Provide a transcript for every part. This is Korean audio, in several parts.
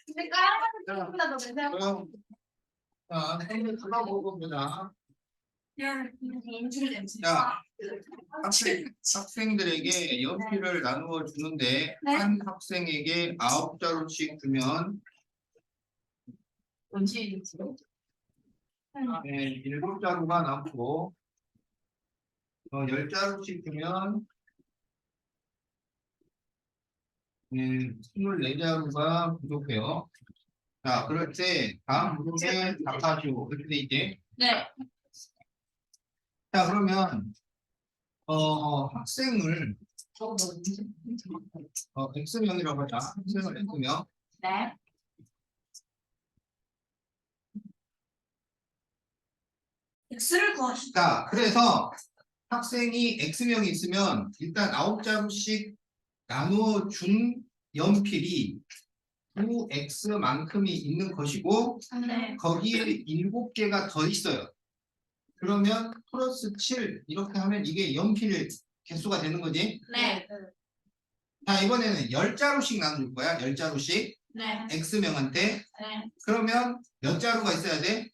근데 까만 거보다 더 괜찮아. 그럼 한번 찾아보고보자. 자, 학생들에게 연필을 나누어 주는데 네. 한 학생에게 9자루씩 주면 원시 7자루가 남고 10자루씩 주면 24자루가 부족해요. 자, 그럴 때 다음 문제 답하시오. 이렇게 돼 있지? 네. 자, 그러면 학생을 X명이라고 하자. 학생을 X명. 네. X를 구하시다. 자, 그래서 학생이 X명이 있으면 일단 9자루씩 나누어 준 연필이 9X만큼이 있는 것이고 네. 거기에 7개가 더 있어요. 그러면 플러스 7 이렇게 하면 이게 연필 개수가 되는 거지. 네. 자, 이번에는 10자루씩 나눌 거야. 10자루씩 네. X명한테. 네. 그러면 몇 자루가 있어야 돼?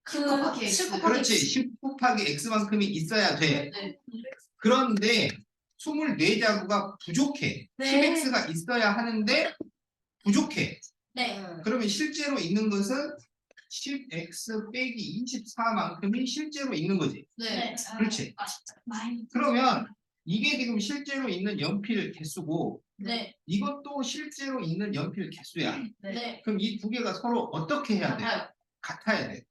곱하기 X. 그렇지. 10 곱하기 X만큼이 있어야 돼. 네. 그런데 24자루가 부족해. 네. 10X가 있어야 하는데 부족해. 네. 그러면 실제로 있는 것은 10X 빼기 24만큼이 실제로 있는 거지. 네. 그렇지. 그러면 이게 지금 실제로 있는 연필 개수고 네. 이것도 실제로 있는 연필 개수야. 네. 그럼 이 두 개가 서로 어떻게 해야 돼? 같아요. 같아야 돼.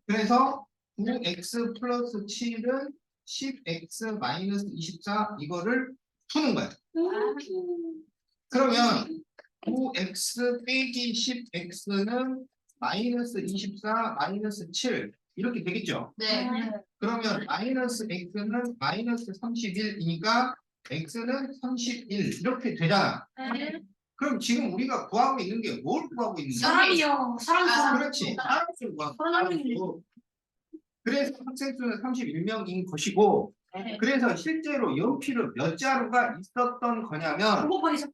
그래서 9X 플러스 7은 10X 마이너스 24 이거를 푸는 거야. 그러면 9X 빼기 10X는 마이너스 24 마이너스 7 이렇게 되겠죠. 네. 그러면 마이너스 X는 마이너스 31이니까 X는 31 이렇게 되잖아. 네. 그럼 지금 우리가 구하고 있는 게 뭘 구하고 있는 거야? 사람이요. 사람. 그렇지. 사람을 구하고 사람이. 있는 거고. 그래서 학생 수는 31명인 것이고 네. 그래서 실제로 연필은 몇 자루가 있었던 거냐면 곱하기 4.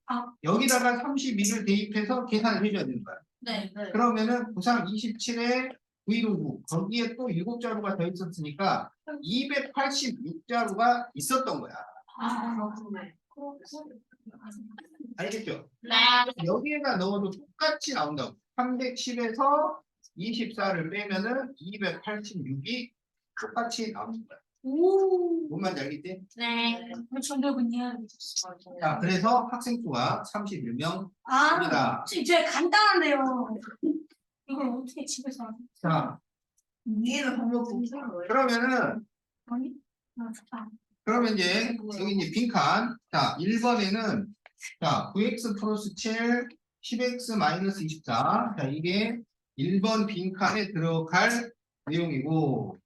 여기다가 32를 대입해서 계산을 해줘야 되는 거야. 네. 그러면은 9, 27에 9, 거기에 또 7자루가 더 있었으니까 286자루가 있었던 거야. 그렇군요. 알겠죠? 네. 여기에다 넣어도 똑같이 나온다고. 310에서 24를 빼면은 286이 똑같이 나오는 거야. 오. 뭔 말인지 알겠지? 네. 정답은요. 자, 그래서 학생 수가 31명입니다. 이제 간단한데요. 이걸 어떻게 집에서 하지? 자, 이해는 방법 없어요. 그러면은 아니? 좋다. 그러면 이제 여기 이제 빈칸. 자, 1번에는 자, 9x 플러스 7, 10x 마이너스 24. 자, 이게 1번 빈칸에 들어갈 내용이고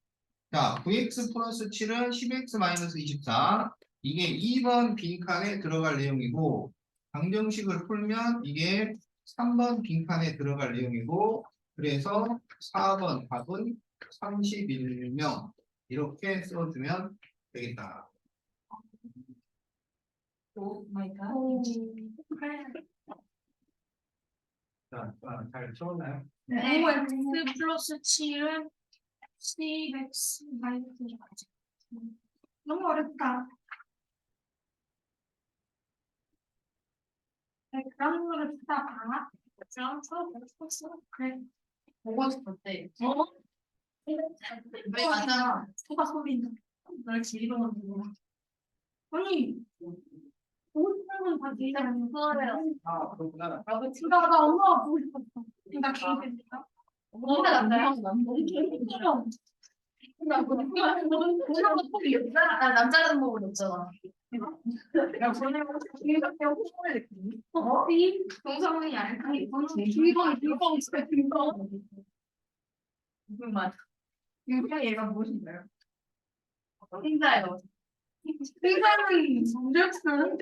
자, 9x 플러스 7은 10x 마이너스 24. 이게 2번 빈칸에 들어갈 내용이고 방정식을 풀면 이게 3번 빈칸에 들어갈 내용이고 그래서 4번 답은 31명 이렇게 써주면 되겠다. 오 마이 갓. 자, 잘 써나요? 네. 5x 플러스 7은 10x 마이너스 24. 너무 어렵다. 네, 그런 거를 다 봐. 그래. 보고 싶을 때. 왜 맞아? 소가 소리나. 널 지리로만 보고. 아니. 보고 싶은 건 다 들리잖아요. 아, 그렇구나. 나 엄마가 보고 싶었어. 나 기억해줄까? 뭔가 남자야? 나 남자는 보고 있잖아. 야, 보내면 이렇게 홍보를 느끼니? 동성이 아니, 이거 진짜 이거. 무슨 말? 이거 얘가 무엇인가요? 힘자요. 굉장히 문제없어요.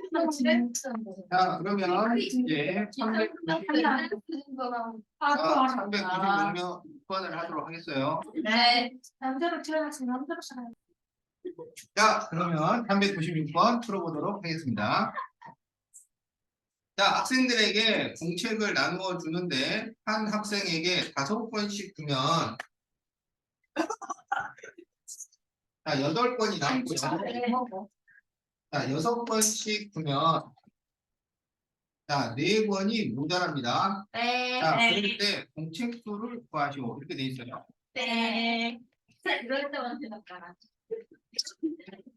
자, 그러면 이제 396번 하도록 하겠어요. 네. 남자로 태어났으면 남자로 살아요. 자, 그러면 396번 풀어보도록 하겠습니다. 자, 학생들에게 공책을 나누어 주는데 한 학생에게 5권씩 주면 자, 8권이 남고요. 자, 6권씩 주면 자, 4권이 모자랍니다. 네. 자, 그럴 때 공책수를 구하시오. 이렇게 돼 있어요. 네. 이럴 때만 생각하라.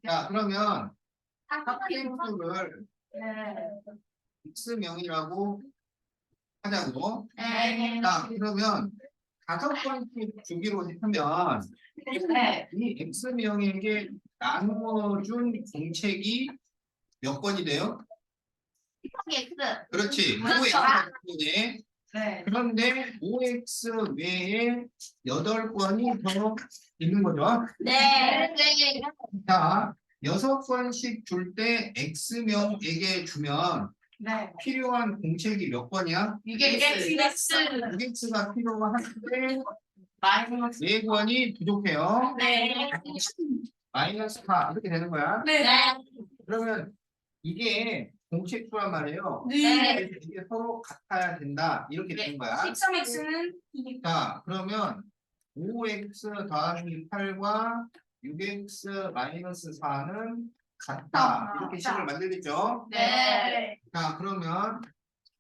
자, 그러면 학생수를 네. X명이라고 하자고. 네. 자, 그러면 5권씩 주기로 하면 네. 이 X명에게 나누어준 공책이 몇 권이 돼요? X. 그렇지. 그렇죠. 5X이네. 네. 그런데 5X 외에 8권이 더 있는 거죠. 네. 네. 자, 6권씩 줄 때 X명에게 주면 네. 필요한 공책이 몇 권이야? 이게 X. 6X가 필요한데 마이너스. 4권이 부족해요. 네. 마이너스 4 이렇게 되는 거야. 네. 그러면 이게 공책수란 말이에요. 네. 그래서 이게 서로 같아야 된다. 이렇게 되는 거야. 13x는 자, 그러면 5x 더하기 8과 6x 마이너스 4는 같다. 이렇게 식을 만들겠죠. 네. 자, 그러면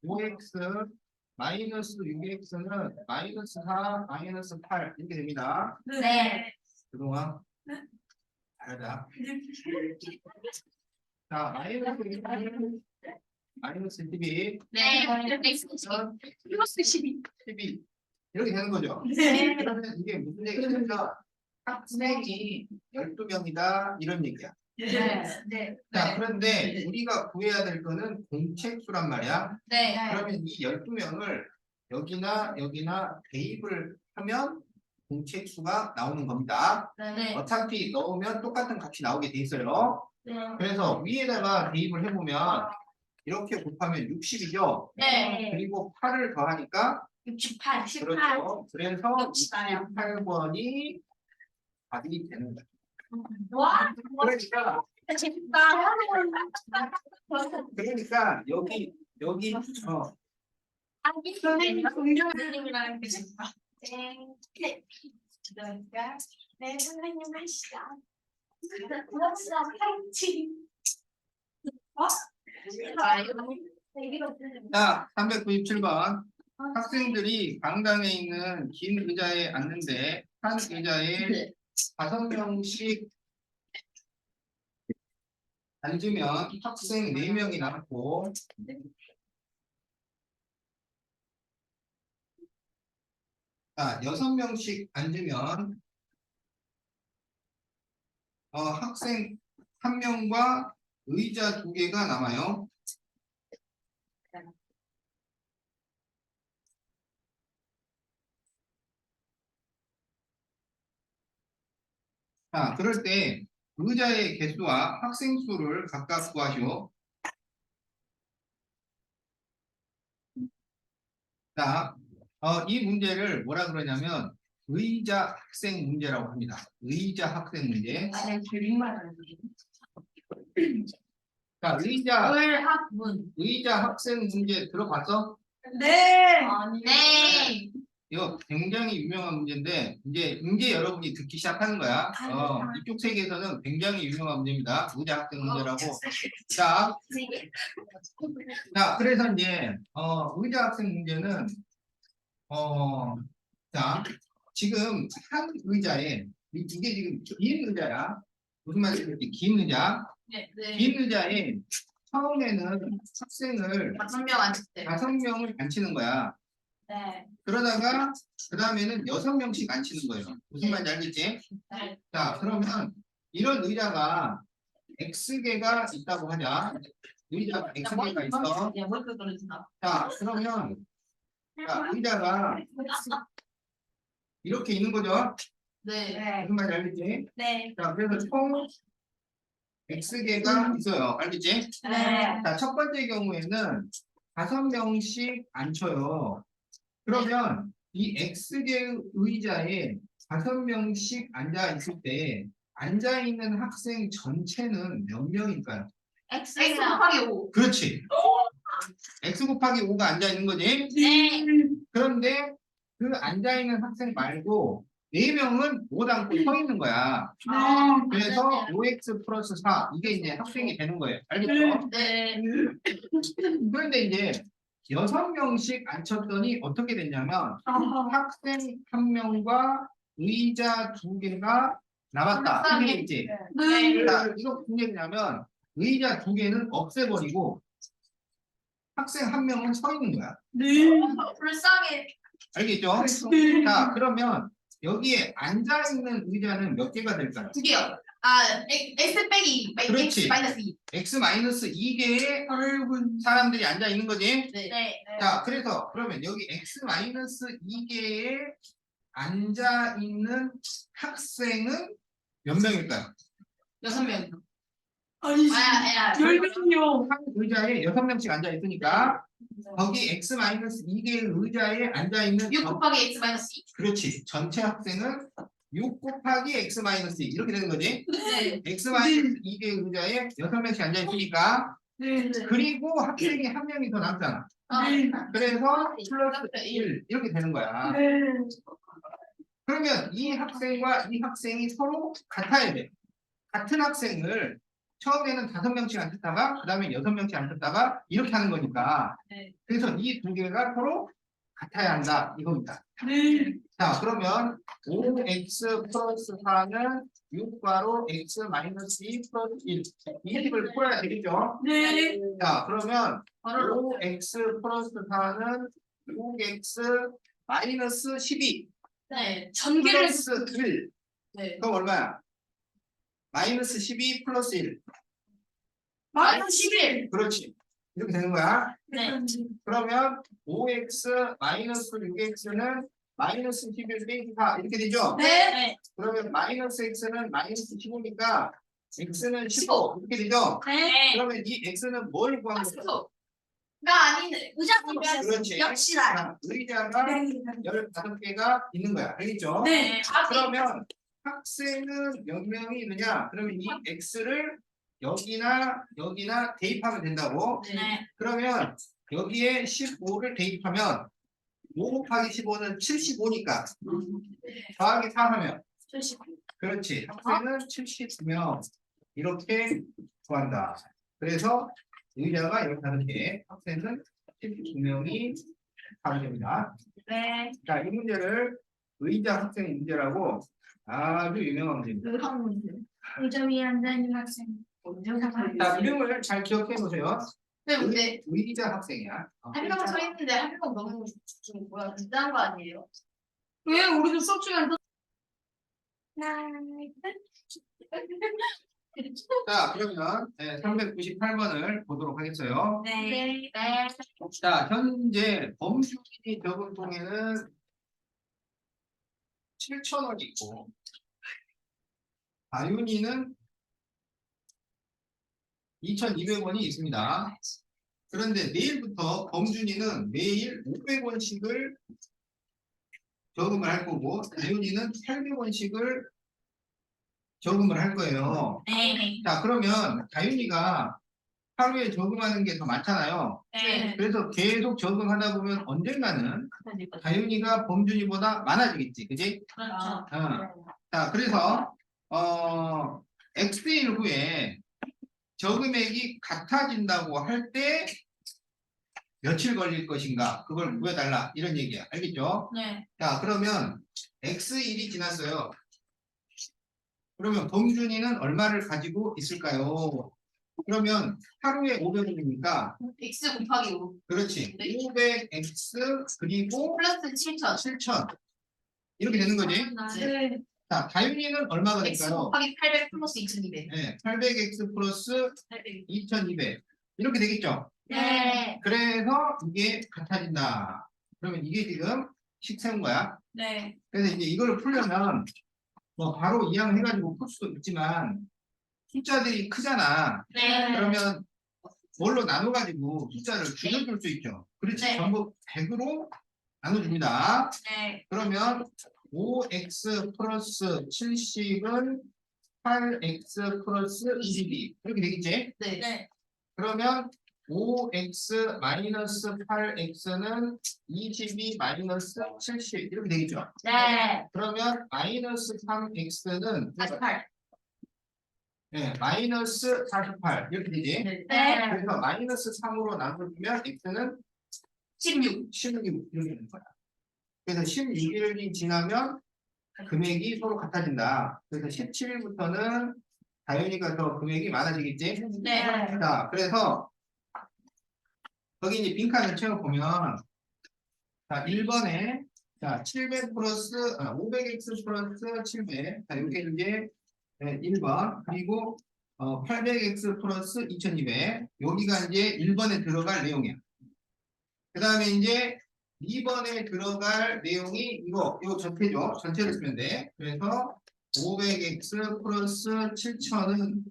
5x 마이너스 6x는 마이너스 4 마이너스 8 이렇게 됩니다. 네. 그동안 잘하자. 자, 마이너스 12 네. 플러스 12. 12 이렇게 되는 거죠. 네. 그러면 이게 무슨 얘기냐면 학생이 12명이다 이런 얘기야. 네. 네. 자, 그런데 우리가 구해야 될 거는 공책수란 말이야. 네. 그러면 이 12명을 여기나 여기나 대입을 하면 공책수가 나오는 겁니다. 네. 어차피 넣으면 똑같은 값이 나오게 돼 있어요. 네. 그래서 위에다가 대입을 해보면 이렇게 곱하면 60이죠. 네. 그리고 8을 더하니까 68. 18. 그렇죠. 그래서 68. 68번이 답이 되는 거예요. 와. 그러니까 재밌다. 여기 선생님이랑 이렇게 재밌다. 네. 그러니까 네 선생님 하시죠. 플러스 파이팅. 자, 397번. 학생들이 강당에 있는 긴 의자에 앉는데 한 의자에 5명씩 앉으면 학생 4명이 남고 자, 6명씩 앉으면 학생 1명과 의자 2개가 남아요. 자, 그럴 때 의자의 개수와 학생 수를 각각 구하시오. 자, 이 문제를 뭐라 그러냐면 의자 학생 문제라고 합니다. 의자 학생 문제. 자, 의자 학생 문제 들어봤어? 네. 네. 이거 굉장히 유명한 문제인데 이제 여러분이 듣기 시작하는 거야. 이쪽 세계에서는 굉장히 유명한 문제입니다. 의자 학생 문제라고. 자, 그래서 이제 의자 학생 문제는 자, 지금 한 의자에 이게 지금 긴 의자야. 무슨 말인지 긴 의자. 네. 네. 긴 의자에 처음에는 학생을 5명 앉을 때. 5명을 앉히는 거야. 네. 그러다가 그 다음에는 6명씩 앉히는 거예요. 무슨 말인지 알겠지? 네. 자, 그러면 이런 의자가 X개가 있다고 하자. 의자가 X개가 있어. 자, 그러면 자, 의자가 이렇게 있는 거죠? 네. 무슨 말인지 알겠지? 네. 자, 그래서 총 X개가 있어요. 알겠지? 네. 자, 첫 번째 경우에는 5명씩 앉혀요. 그러면 이 X개 의자에 5명씩 앉아 있을 때 앉아 있는 학생 전체는 몇 명일까요? X 곱하기 5. 그렇지. x 곱하기 5가 앉아 있는 거지. 네. 그런데 그 앉아 있는 학생 말고 4명은 못 앉고 서 있는 거야. 그래서 5x 플러스 4 이게 이제 학생이 되는 거예요. 알겠죠? 네. 그런데 이제 6명씩 앉혔더니 어떻게 됐냐면 학생 1명과 의자 2개가 남았다. 이게 있지. 네. 자, 이거 무슨 얘기냐면 의자 2개는 없애버리고 학생 1명은 서 있는 거야. 불쌍해. 알겠죠? 자, 그러면 여기에 앉아있는 의자는 몇 개가 될까요? 2개요. X 빼기 그렇지. X 마이너스 2. x 마이너스 2개의 사람들이 앉아있는 거지. 네. 자, 그래서 그러면 여기 x 마이너스 2개에 앉아있는 학생은 몇 명일까요? 6명. 아니, 야. 10명이요. 한 의자에 6명씩 앉아있으니까 거기 x 마이너스 2개의 의자에 앉아있는 6 곱하기 X 마이너스 2. 그렇지. 전체 학생은 6 곱하기 x 마이너스 2 이렇게 되는 거지. 네. x 마이너스 2개의 의자에 6명씩 앉아있으니까 네. 그리고 학생이 1명이 더 남잖아. 네. 그래서 플러스 1 이렇게 되는 거야. 네. 그러면 이 학생과 이 학생이 서로 같아야 돼. 같은 학생을 처음에는 5명씩 앉혔다가 그 다음에 6명씩 앉혔다가 이렇게 하는 거니까. 네. 그래서 이 2개가 서로 같아야 한다 이겁니다. 네. 자, 그러면 5x 플러스 4는 6괄호 x 마이너스 2 플러스 1. 이 식을 풀어야 되겠죠? 네. 자, 그러면 바로 5x 플러스 4는 6x 마이너스 12 네. 전개를 플러스 1. 네. 그럼 얼마야? 마이너스 12 플러스 1. 마이너스 11. 그렇지. 이렇게 되는 거야. 네. 그러면 5x 마이너스 6x는 마이너스 11 빼기 4 이렇게 되죠? 네. 그러면 마이너스 x는 마이너스 15니까 x는 15 이렇게 되죠? 네. 그러면 이 x는 뭘 구한 거죠? 가 아닌 의자가 그렇지. 역시나. 자, 의자가 15개가 있는 거야. 알겠죠? 네. 그러면 학생은 몇 명이 있느냐? 그러면 이 x를 여기나 대입하면 된다고. 네. 그러면 여기에 15를 대입하면 5 곱하기 15는 75니까 더하기 4 하면 79. 그렇지. 학생은 79명 이렇게 구한다. 그래서 의자가 15개, 학생은 79명이 가면 됩니다. 네. 자, 이 문제를 의자 학생 문제라고 아주 유명한 문제입니다. 의자 위에 앉아있는 학생. 자, 이름을 잘 기억해 놓으세요. 네, 근데 의자 학생이야. 한 명은 서 있는데 한 명은 너무 좀 뭐야 이상한 거 아니에요? 왜 우리도 수업 시간에 자, 그러면 398번을 보도록 하겠어요. 네. 네. 자, 현재 범주민이 적은 통에는 7,000원이 있고 아윤이는 2,200원이 있습니다. 그런데 내일부터 범준이는 매일 500원씩을 저금을 할 거고 아윤이는 800원씩을 저금을 할 거예요. 네. 자, 그러면 다윤이가 하루에 저금하는 게 더 많잖아요. 네. 그래서 계속 저금하다 보면 언젠가는 다윤이가 범준이보다 많아지겠지, 그지? 그렇죠. 자, 그래서 X일 후에 저금액이 같아진다고 할 때 며칠 걸릴 것인가? 그걸 구해달라 이런 얘기야. 알겠죠? 네. 자, 그러면 X일이 지났어요. 그러면 범준이는 얼마를 가지고 있을까요? 그러면 하루에 500원이니까 X 곱하기 5 그렇지. 네. 500X 그리고 플러스 7천. 7,000 이렇게 되는 거지. 네. 자, 다윤이는 얼마가 X 될까요? 곱하기 800 플러스 2200. 네, 800X 플러스 800. 2,200 이렇게 되겠죠. 네. 그래서 이게 같아진다. 그러면 이게 지금 식 세운 거야. 네. 그래서 이제 이걸 풀려면 뭐 바로 이항해가지고 풀 수도 있지만 숫자들이 크잖아. 네. 그러면 뭘로 나눠가지고 숫자를 줄여줄 수 있죠. 그렇지. 네. 전부 100으로 나눠줍니다. 네. 그러면 5x 플러스 70은 8x 플러스 22 이렇게 되겠지. 네. 그러면 5x 마이너스 8x는 22 마이너스 70 이렇게 되겠죠. 네. 그러면 마이너스 3x는 48. 네, 마이너스 48 이렇게 되지. 네. 그래서 마이너스 3으로 나눠주면 x는 16. 16 이렇게 되는 거야. 그래서 16일이 지나면 금액이 서로 같아진다. 그래서 17일부터는 다현이가 더 금액이 많아지겠지. 네. 자, 그래서 거기 이제 빈칸을 채워보면 자 1번에 자 700 플러스 500x 플러스 700 자 이렇게 이제 1번 그리고 800x 플러스 2200 여기가 이제 1번에 들어갈 내용이야. 그 다음에 이제 2번에 들어갈 내용이 이거 전체죠. 전체를 쓰면 돼. 그래서 500x 플러스 7000은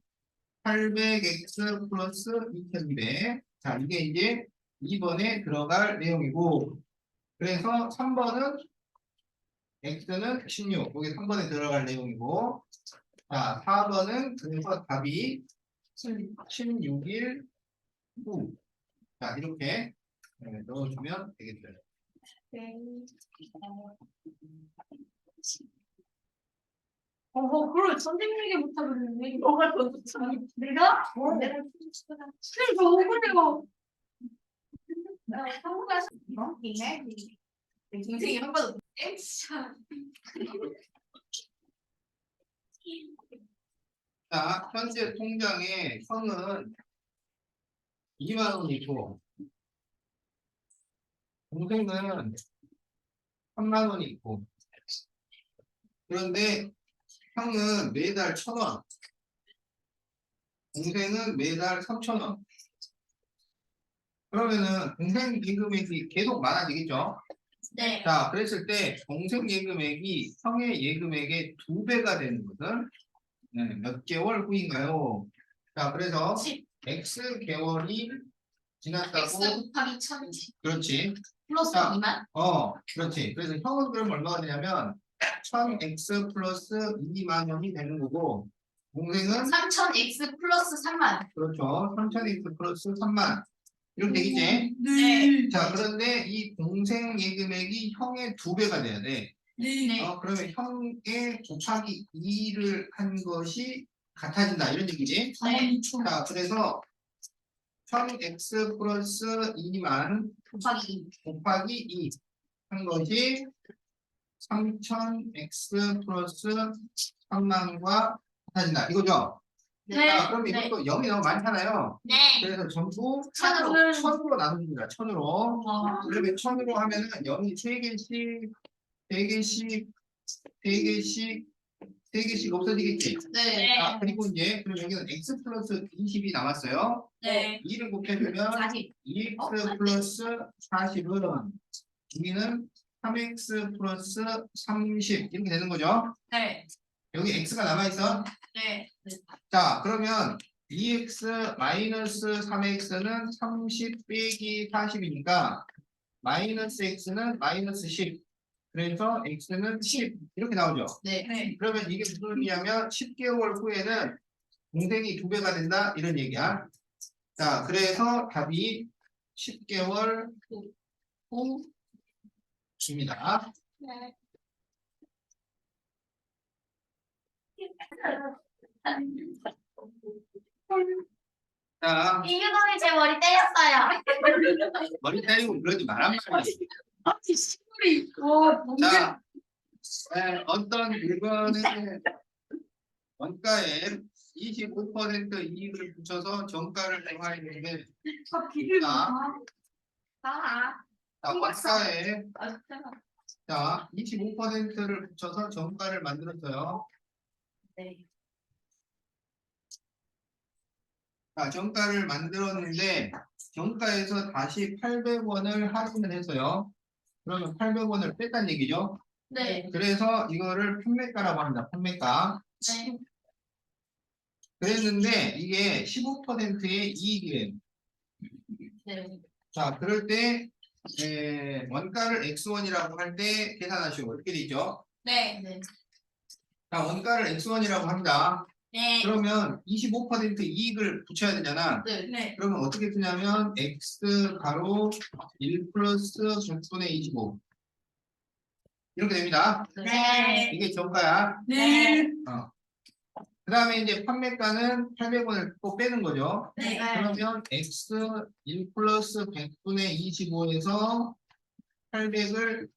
800x 플러스 2200 자 이게 이제 2번에 들어갈 내용이고 그래서 3번은 x는 16 여기 3번에 들어갈 내용이고 자 4번은 그래서 답이 16일 후 자 이렇게 넣어주면 되겠어요. 그걸 선생님에게 못하겠네. 너가 더 좋잖아. 내가? 내가 선생님 저 억울해요. 한국에서 이네. 동생이 한 번도 엠차. 자 현재 통장에 형은 2만 원이고 동생은 3만 원이 있고 그런데 형은 매달 1,000원 동생은 매달 3,000원 그러면은 동생 예금액이 계속 많아지겠죠. 네. 자 그랬을 때 동생 예금액이 형의 예금액의 2배가 되는 것은 몇 개월 후인가요? 자 그래서 10. X 개월이 지났다고 X 곱하기 1000. 그렇지. 플러스 자, 2만. 그렇지. 그래서 형은 그럼 얼마가 되냐면 1000x 플러스 2만 원이 되는 거고 동생은 3000X 플러스 3만. 그렇죠. 3000x 플러스 3만 이렇게 되겠지. 네. 자 그런데 이 동생 예금액이 형의 2배가 돼야 돼. 네. 그러면 형의 곱하기 2를 한 것이 같아진다 이런 얘기지. 네. 자 그래서 1000x 플러스 2만 곱하기 2 2. 한 것이 3000x 플러스 3만과 같아진다 이거죠? 네. 자, 그럼 네. 이것도 0이 너무 많잖아요. 네. 그래서 전부 1000으로. 나눕니다. 1000으로. 그러면 1000으로 하면은 0이 3개씩, 3개씩 없어지겠지. 네. 자, 그리고 이제 그럼 여기는 x 플러스 20이 남았어요. 네. 2를 곱해주면 40. 2x 플러스 40은 여기는 3x 플러스 30 이렇게 되는 거죠. 네. 여기 x가 남아있어. 네. 자 그러면 2x 마이너스 3x는 30 빼기 40이니까 마이너스 x는 마이너스 10 그래서 x는 10 이렇게 나오죠. 네. 네. 그러면 이게 무슨 의미냐면 10개월 후에는 동생이 2배가 된다 이런 얘기야. 자 그래서 답이 10개월 후입니다. 네. 자 이유동이 제 머리 때렸어요. 머리 때리고 그러지 말란 말이야. 아니 시골이 와 뭔데? 자 어떤 물건의 원가에 25% 이익을 붙여서 정가를 정하였는데 비를 자, 아. 자, 원가에 아. 자 25%를 붙여서 정가를 만들었어요. 네. 자, 정가를 만들었는데 정가에서 다시 800원을 할인을 했어요. 그러면 800원을 뺐다는 얘기죠. 네. 그래서 이거를 판매가라고 합니다. 판매가. 네. 그랬는데 이게 15%의 이익이래요. 네. 자, 그럴 때 원가를 x1이라고 할 때 계산하시고 이렇게 되죠. 네. 네. 자, 원가를 x1이라고 합니다. 네. 그러면 25% 이익을 붙여야 되잖아. 네. 네. 그러면 어떻게 쓰냐면 x 가로 1 플러스 100분의 25 이렇게 됩니다. 네. 이게 정가야. 네. 그 다음에 이제 판매가는 800원을 또 빼는 거죠. 네. 그러면 x 1 플러스 100분의 25에서 800을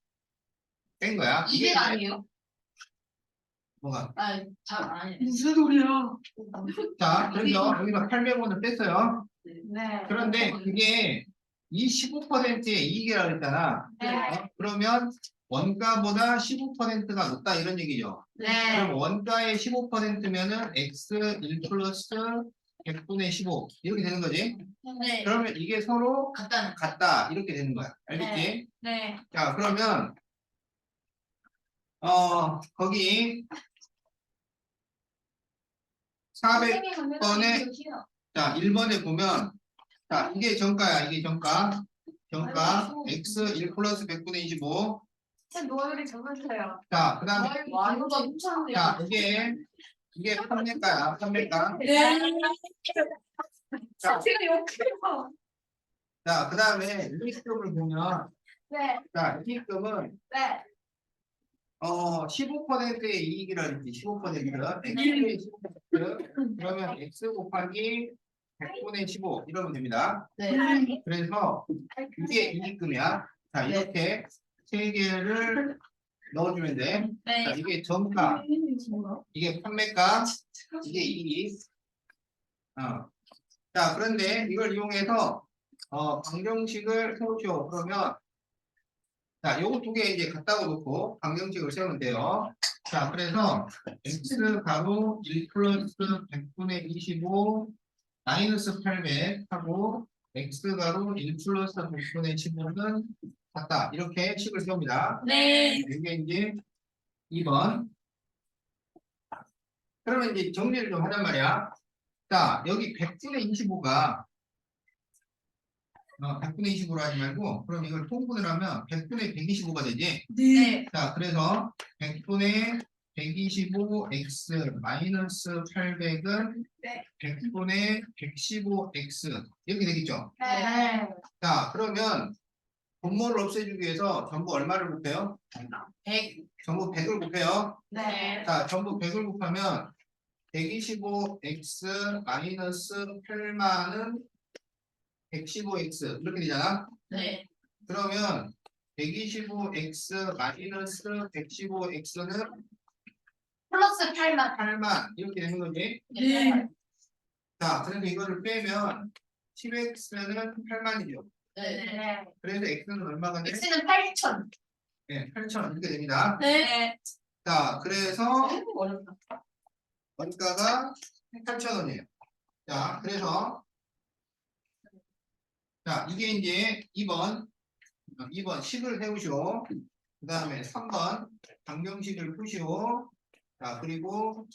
뺀 거야. 이게 아니에요? 뭐가? 잘 아니에요. 무슨 소리야? 자, 그래서 여기서 800원을 뺐어요. 네. 그런데 그게 이 15%의 이익이라고 했잖아. 네. 그러면 원가보다 15%가 높다 이런 얘기죠. 네. 그럼 원가의 15%면은 x 1 플러스 100분의 15 이렇게 되는 거지. 네. 그러면 이게 서로 같다는. 같다 이렇게 되는 거야. 알겠지? 네. 자, 그러면 거기 400번에 자 1번에 보면 자 이게 정가야. 이게 정가. 정가 x 1 플러스 100분의 25. 노열이 적으세요. 자, 그 다음에 와, 이거 너무 무서운데요. 자 이게 판매가야. 판매가. 네. 자, 제가 욕해요. 자, 그 다음에 이익금을 보면 네. 자 이익금은 네. 15%의 이익이라 그랬지. 15%. x의 15%. 그러면 x 곱하기 100분의 15 이러면 됩니다. 네. 그래서 이게 이익금이야. 자, 이렇게 세 개를 넣어주면 돼. 자, 네. 이게 정가, 이게 판매가, 이게 이익. 자, 그런데 이걸 이용해서 방정식을 세우죠. 그러면 자, 요거 두 개 이제 갖다가 놓고 방정식을 세우면 돼요. 자, 그래서 x 가로 1 플러스 100분의 25 마이너스 800 하고 x 가로 1 플러스 100분의 15는 같다. 이렇게 식을 세웁니다. 네. 이게 이제 2번. 그러면 이제 정리를 좀 하단 말이야. 자, 여기 100분의 25가 100분의 25로 하지 말고 그럼 이걸 통분을 하면 100분의 125가 되지. 네. 자, 그래서 100분의 125x 마이너스 800은 네. 100분의 115x 이렇게 되겠죠. 네. 자, 그러면 분모를 없애주기 위해서 전부 얼마를 곱해요? 100. 전부 100을 곱해요. 네. 자, 전부 100을 곱하면 125x 마이너스 8만은 115x 이렇게 되잖아. 네. 그러면 125x 마이너스 115x는 플러스 8만. 8만 이렇게 되는 거지. 네. 자, 그래서 이거를 빼면 10x는 8만이죠. 네. 그래서 x는 얼마가 돼? X는 8,000. 네, 8,000 이렇게 됩니다. 네. 자, 그래서 어렵다. 원가가 8,000원이에요. 자, 그래서 자, 이게 이제 2번 10을 세우시오. 그 다음에 3번 방정식을 푸시오. 자, 그리고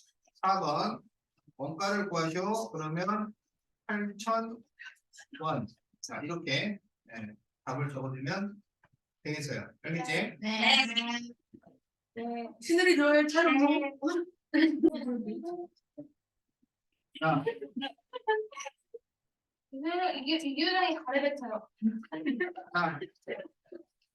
4번 원가를 구하시오. 그러면 8,000원. 자, 이렇게 답을 적어주면 되겠어요. 알겠지? 네. 네. 시들이 노열 잘 먹어. 자, 이유랑이 가래뱉어요. 자,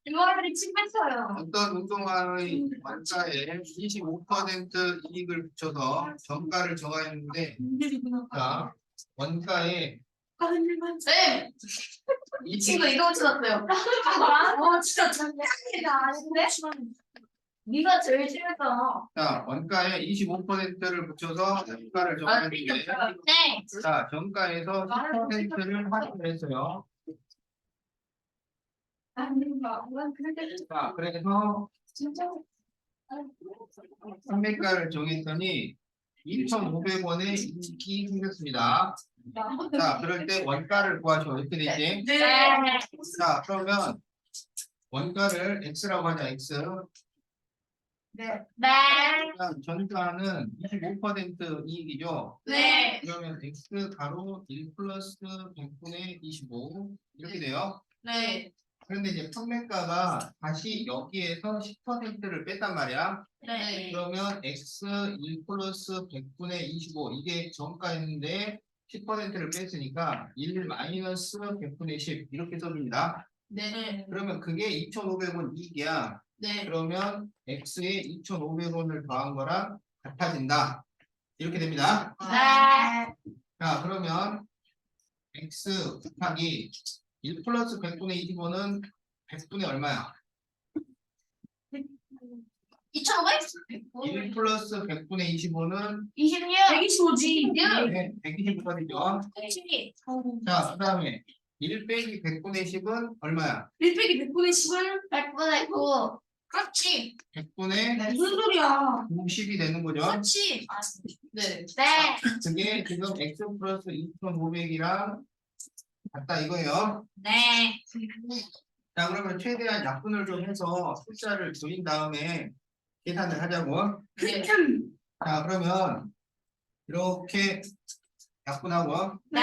이거를 침 뱉어요. 어떤 운동화의 원가에 25% 이익을 붙여서 정가를 정하였는데, 자, 원가에 네. 이 친구 이거 붙여놨어요. 진짜 장난이다 아닌데? 네가 제일 심했잖아. 자, 원가에 25%를 붙여서 정가를 정하였는데, 네. 자, 정가에서 10%를 환수했어요. 자, 그래서 진짜. 판매가를 정했더니 2,500원의 이익이 생겼습니다. 자, 그럴 때 원가를 구하시오. 이렇게 되지? 네. 자, 그러면 원가를 x라고 하자, x. 네. 그러면 전가는 25% 이익이죠. 네. 그러면 x 가로 1 플러스 100분의 25 이렇게 돼요. 네. 그런데 이제 판매가가 다시 여기에서 10%를 뺐단 말이야. 네. 그러면 x 1 플러스 100분의 25 이게 정가였는데 10%를 뺐으니까 1 마이너스 100분의 10 이렇게 써줍니다. 네. 그러면 그게 2,500원 이익이야. 네. 그러면 x에 2,500원을 더한 거랑 같아진다. 이렇게 됩니다. 네. 자, 그러면 x 곱하기 1 플러스 100분의 25는 100분의 얼마야? 2,500? 1 플러스 100분의 25는 26. 125지. 네, 125거든요. 12. 자, 그 다음에 1 빼기 100분의 10은 얼마야? 1 빼기 100분의 10은 100분의 9. 그렇지. 100분의 무슨 소리야? 90이 되는 거죠. 그렇지. 네. 네. 그게 지금 x 플러스 2,500이랑 같다 이거예요. 네. 자, 그러면 최대한 약분을 좀 해서 숫자를 줄인 다음에 계산을 하자고. 네. 자, 그러면 이렇게 약분하고. 네.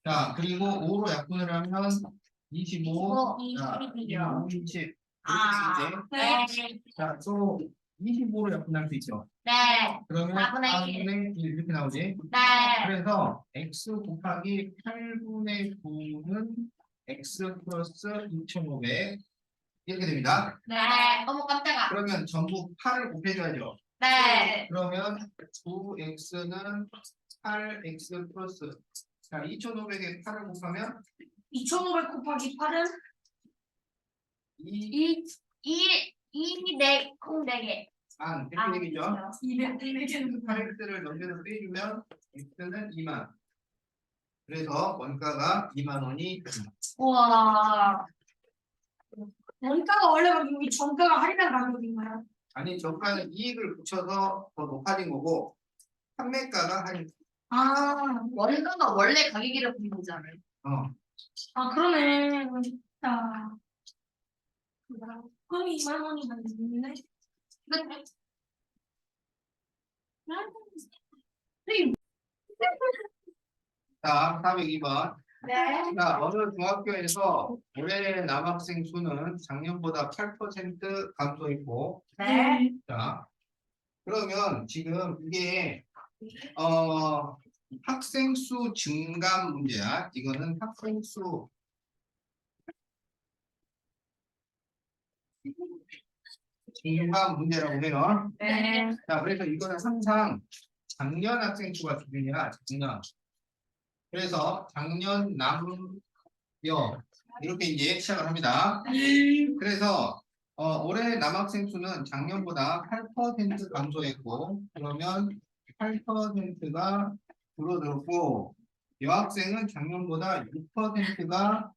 자, 그리고 5로 약분을 하면 25. 25, 자, 20이요. 20. 아. 이렇게 네. 이제. 자, 또 25로 약분할 수 있죠. 네. 그러면 4분의 1. 4분의 1 이렇게 나오지. 네. 그래서 x 곱하기 8분의 9는 x 플러스 2,500 이렇게 됩니다. 네. 어머 깜짝아. 그러면 전부 8을 곱해줘야죠. 네. 그러면 9x는 8x 플러스 자 2,500에 8을 곱하면 2,500 곱하기 8은 2 네, 콩 4개. 안 이렇게 되겠죠. 200은 8x를 넘겨서 빼주면 x는 2만. 그래서 원가가 2만 원이 됩니다. 우와. 원가가 원래 여기 정가가 할인한 가격인가요? 아니 저가는 이익을 붙여서 더 높아진 거고 판매가가 한 원가가 원래 가격이라고 부른 거잖아요. 그러네. 자, 그럼 2만 원이 맞네. 자 402번 네. 자 어느 중학교에서 올해 남학생 수는 작년보다 8% 감소했고 네. 자 그러면 지금 이게 학생 수 증감 문제야. 이거는 학생 수 증감 문제라고 해요. 네. 자, 그래서 이거는 항상 작년 학생 수가 기준이야. 작년. 그래서 작년 남여 이렇게 이제 시작을 합니다. 그래서 올해 남학생 수는 작년보다 8% 감소했고 그러면 8%가 줄어들었고 여학생은 작년보다 6%가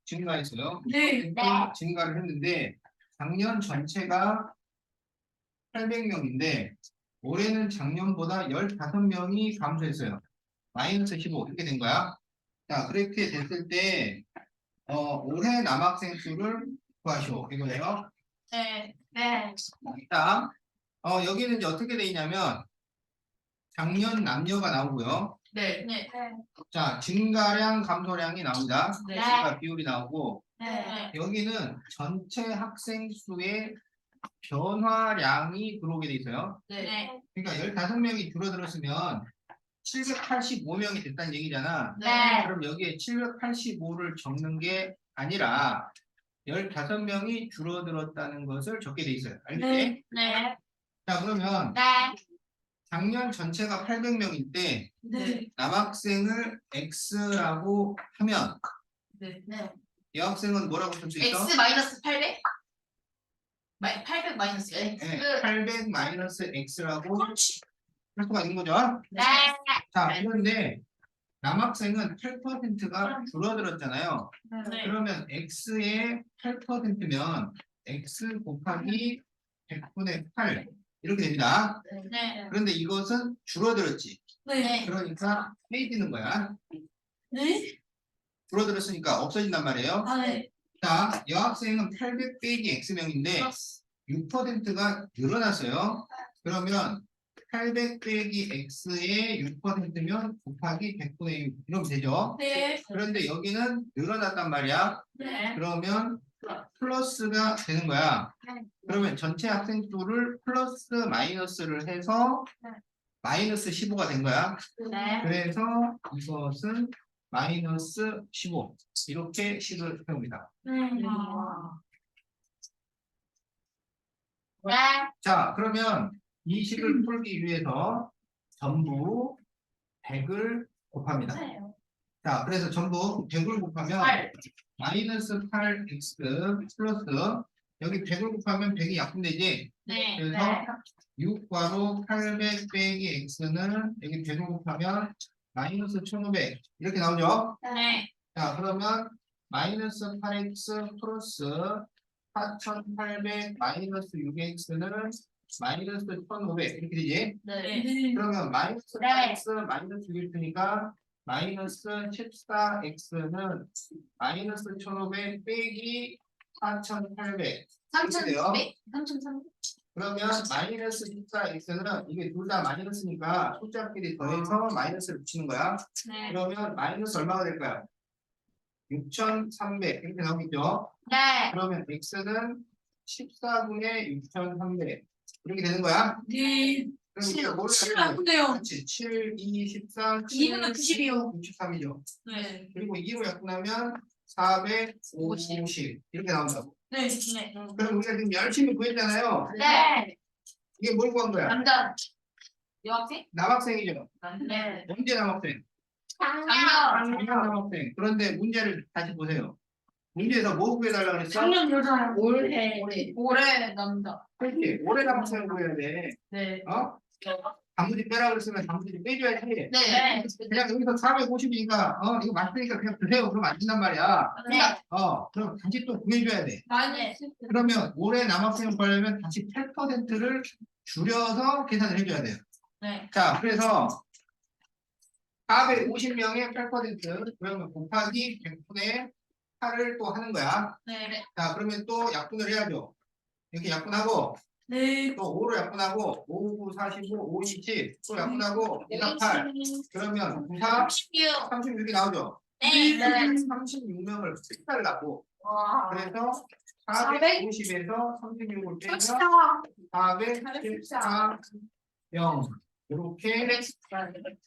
증가했어요. 네. 증가를 했는데 작년 전체가 800명인데 올해는 작년보다 15명이 감소했어요. 마이너스 15 이렇게 된 거야. 자 그렇게 됐을 때 올해 남학생 수를 구하시오 이거예요. 네. 자 여기는 이제 어떻게 돼 있냐면 작년 남녀가 나오고요. 네. 자 증가량 감소량이 나옵니다. 네. 그러니까 비율이 나오고 네. 여기는 전체 학생 수의 변화량이 들어오게 돼 있어요. 네. 그러니까 15명이 줄어들었으면 785명이 됐다는 얘기잖아. 네. 그럼 여기에 785를 적는 게 아니라 15명이 줄어들었다는 것을 적게 돼 있어요. 알겠지? 네. 자 그러면 네. 작년 전체가 800명일 때 네. 남학생을 X라고 하면 네. 여학생은 뭐라고 쓸 수 있어? X 마이너스 800? 800 마이너스 X. 네, 800 마이너스 X라고 그렇지. 할 수가 있는 거죠. 네. 자 그런데 남학생은 8%가 줄어들었잖아요. 네. 그러면 X의 8%면 X 곱하기 100분의 8 이렇게 됩니다. 네. 그런데 이것은 줄어들었지. 네. 그러니까 빼지는 거야. 네. 줄어들었으니까 없어진단 말이에요. 네. 자, 여학생은 800 빼기 X명인데 6%가 늘어났어요. 그러면 800 빼기 x의 6%면 곱하기 100분의 6 이러면 되죠. 네. 그런데 여기는 늘어났단 말이야. 네. 그러면 플러스가 되는 거야. 그러면 전체 학생 수를 플러스 마이너스를 해서 마이너스 15가 된 거야. 네. 그래서 이것은 마이너스 15 이렇게 식을 세웁니다. 네. 자, 그러면 이 식을 풀기 위해서 전부 100을 곱합니다. 자, 그래서 전부 100을 곱하면 마이너스 8x 플러스 여기 100을 곱하면 100이 약분되지. 네. 그래서 6괄호 800 빼기 x는 여기 100을 곱하면 마이너스 1500 이렇게 나오죠. 네. 자, 그러면 마이너스 8x 플러스 4800 마이너스 6x는 마이너스 1500 이렇게 되지. 네. 그러면 마이너스 네. 8x 마이너스 6일 테니까 마이너스 14x는 마이너스 1500 빼기 4800 3,900. 3,300. 그러면 마이너스 14x는 이게 둘 다 마이너스니까 숫자끼리 더해서 마이너스를 붙이는 거야. 네. 그러면 마이너스 얼마가 될까요? 6300 이렇게 나오겠죠. 네. 그러면 x는 14분의 6300 이렇게 되는 거야. 네. 그럼 이거 뭘 약분돼요. 그렇지. 7, 2, 14, 2분의 92요. 63이죠. 네. 그리고 2로 약분하면 450 이렇게 나온다고. 네. 네. 그럼 우리가 지금 열심히 구했잖아요. 네. 이게 뭘 구한 거야? 남자. 여학생? 남학생이죠. 네. 언제 남학생? 작년. 작년 남학생. 그런데 문제를 다시 보세요. 문제에서 뭐 구해달라고 그랬어? 작년 여자요. 올해. 올해 남자. 그렇지. 올해 남학생을 구해야 돼. 네. 어? 단무지 빼라고 그랬으면 단무지 빼줘야지. 네. 그냥 여기서 450이니까 이거 맛있으니까 그냥 드세요. 그러면 안 된단 말이야. 네. 그럼 다시 또 구해줘야 돼. 마이너스. 그러면 올해 남학생을 구하려면 다시 8%를 줄여서 계산을 해줘야 돼요. 네. 자, 그래서 450명의 8% 그러면 곱하기 100분의 8을 또 하는 거야. 네. 자, 그러면 또 약분을 해야죠. 이렇게 약분하고 네. 또 5로 약분하고 5, 9, 45, 5, 27, 또 약분하고 2, 4, 8 그러면 9, 4, 36. 36이 나오죠. 네. 36명을 획달라고. 와. 그래서 450에서 36을 빼면 414 0 이렇게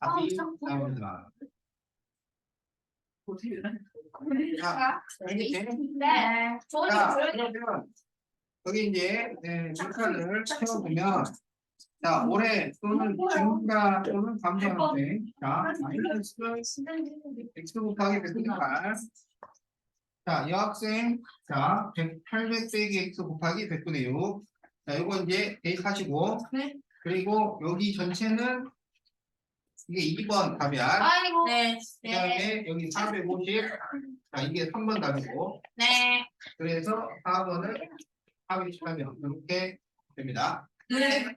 답이 나옵니다. 자, 알겠지? 네. 자, 그러면 여기 이제 문칸을 채워보면 자, 올해 또는 증가 또는 감소하는데 자, 마이너스 x 곱하기 100분의 8 자, 여학생 자, 800 빼기 x 곱하기 100분의 6 자, 요거 이제 대입하시고 네. 그리고 여기 전체는 이게 2번 답이야. 아이고. 네. 그 다음에 여기 450 자, 이게 3번 답이고 네. 그래서 4번을 합의하면 이렇게 됩니다. 네.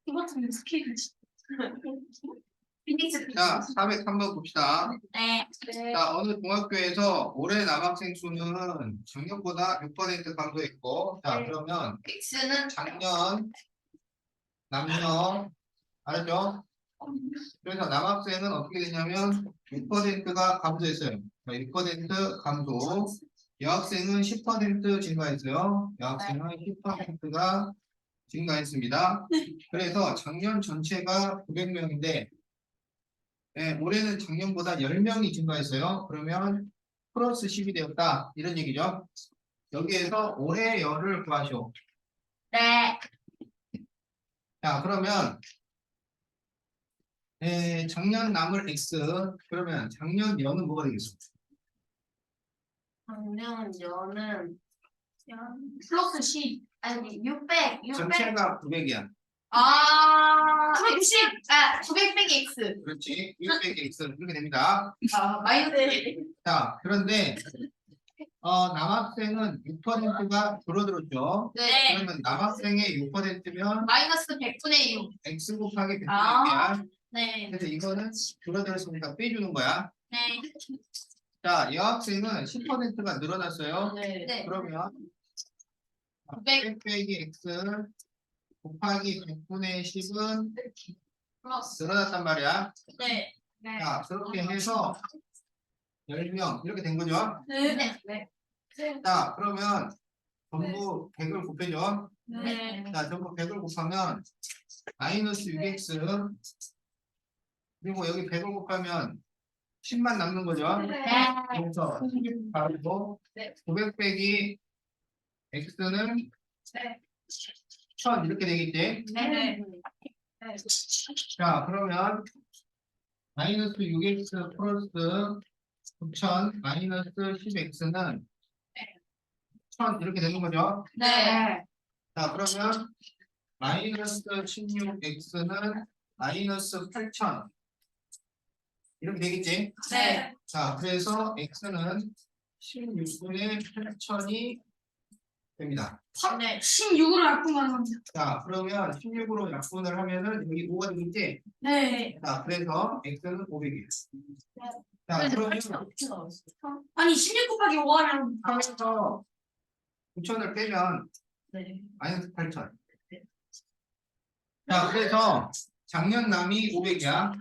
이것은 스킬이 피닉스. 자, 403번 봅시다. 네. 자, 어느 중학교에서 올해 남학생 수는 작년보다 6% 감소했고, 자, 네. 그러면 X는 작년, 남녀, 알았죠? 그래서 남학생은 어떻게 되냐면 6%가 감소했어요. 6% 감소. 여학생은 10% 증가했어요. 여학생은 10%가 증가했습니다. 그래서 작년 전체가 900명인데 올해는 작년보다 10명이 증가했어요. 그러면 플러스 10이 되었다. 이런 얘기죠. 여기에서 올해 열을 구하시오. 네. 자, 그러면 작년 남을 x 그러면 작년 연은 뭐가 되겠어? 작년 여는 플러스 10. 아니 600. 전체가 900이야. 아 910. 아 900 빼기 X. 그렇지. 600의 x 이렇게 됩니다. 아 마이너스. 자, 그런데 남학생은 6%가 줄어들었죠. 네. 그러면 남학생의 6%면 마이너스 100분의 6. x 곱하기 100이야. 아. 네. 그래서 이거는 줄어들었으니까 빼주는 거야. 네. 자, 여학생은 10%가 늘어났어요. 네. 네. 그러면 900 빼기 x 곱하기 100분의 10은 플러스. 늘어났단 말이야. 네. 자, 그렇게 해서 10명 이렇게 된 거죠. 네. 네. 자, 그러면 전부 100을 곱해줘. 네. 자, 전부 100을 곱하면 마이너스 6x 그리고 여기 100을 곱하면 10만 남는 거죠. 네. 그래서 10 바르고 네. 900 빼기 x는 네. 1000 이렇게 되겠지. 네. 자, 그러면 마이너스 6x 플러스 9000 마이너스 10x는 1000 이렇게 되는 거죠. 네. 자, 그러면 마이너스 16x는 마이너스 8000 이렇게 되겠지. 네. 자, 그래서 x는 16분의 8000이 됩니다. 네. 16으로 약분하는 겁니다. 자, 그러면 16으로 약분을 하면은 여기 5가 되겠지. 네. 자, 그래서 x는 500이에요. 자, 그러면 아니 16 곱하기 5 하면 3에서 9000을 빼면 네. 마이너스 8000. 자, 그래서 작년 남이 500이야.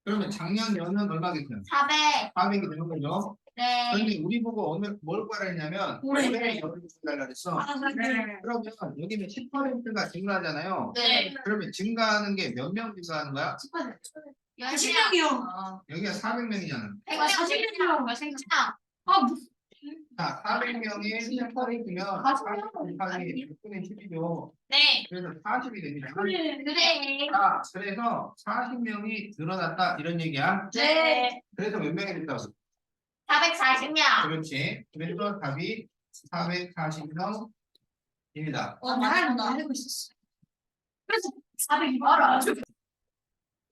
그러면 작년 연은 얼마겠어요? 400. 400이 되는 거죠. 네. 그런데 우리 보고 오늘 뭘 구하라 했냐면 올해. 올해 연을 구하라 그랬어. 네. 그러면 여기는 10%가 증가하잖아요. 네. 그러면 증가하는 게 몇 명 증가하는 거야? 10명이요. 여기가 400명이잖아. 100명. 아 무슨 자, 400명의 10%면 40 곱하기 6분의 10이죠. 네. 그래서 40이 됩니다. 소리. 그래. 자, 그래서 40명이 늘어났다 이런 얘기야. 네. 그래서 몇 명이 됐다고? 440명. 그렇지. 그래서 답이 440명입니다. 나는 알고 있었어. 그래서 400이 알아.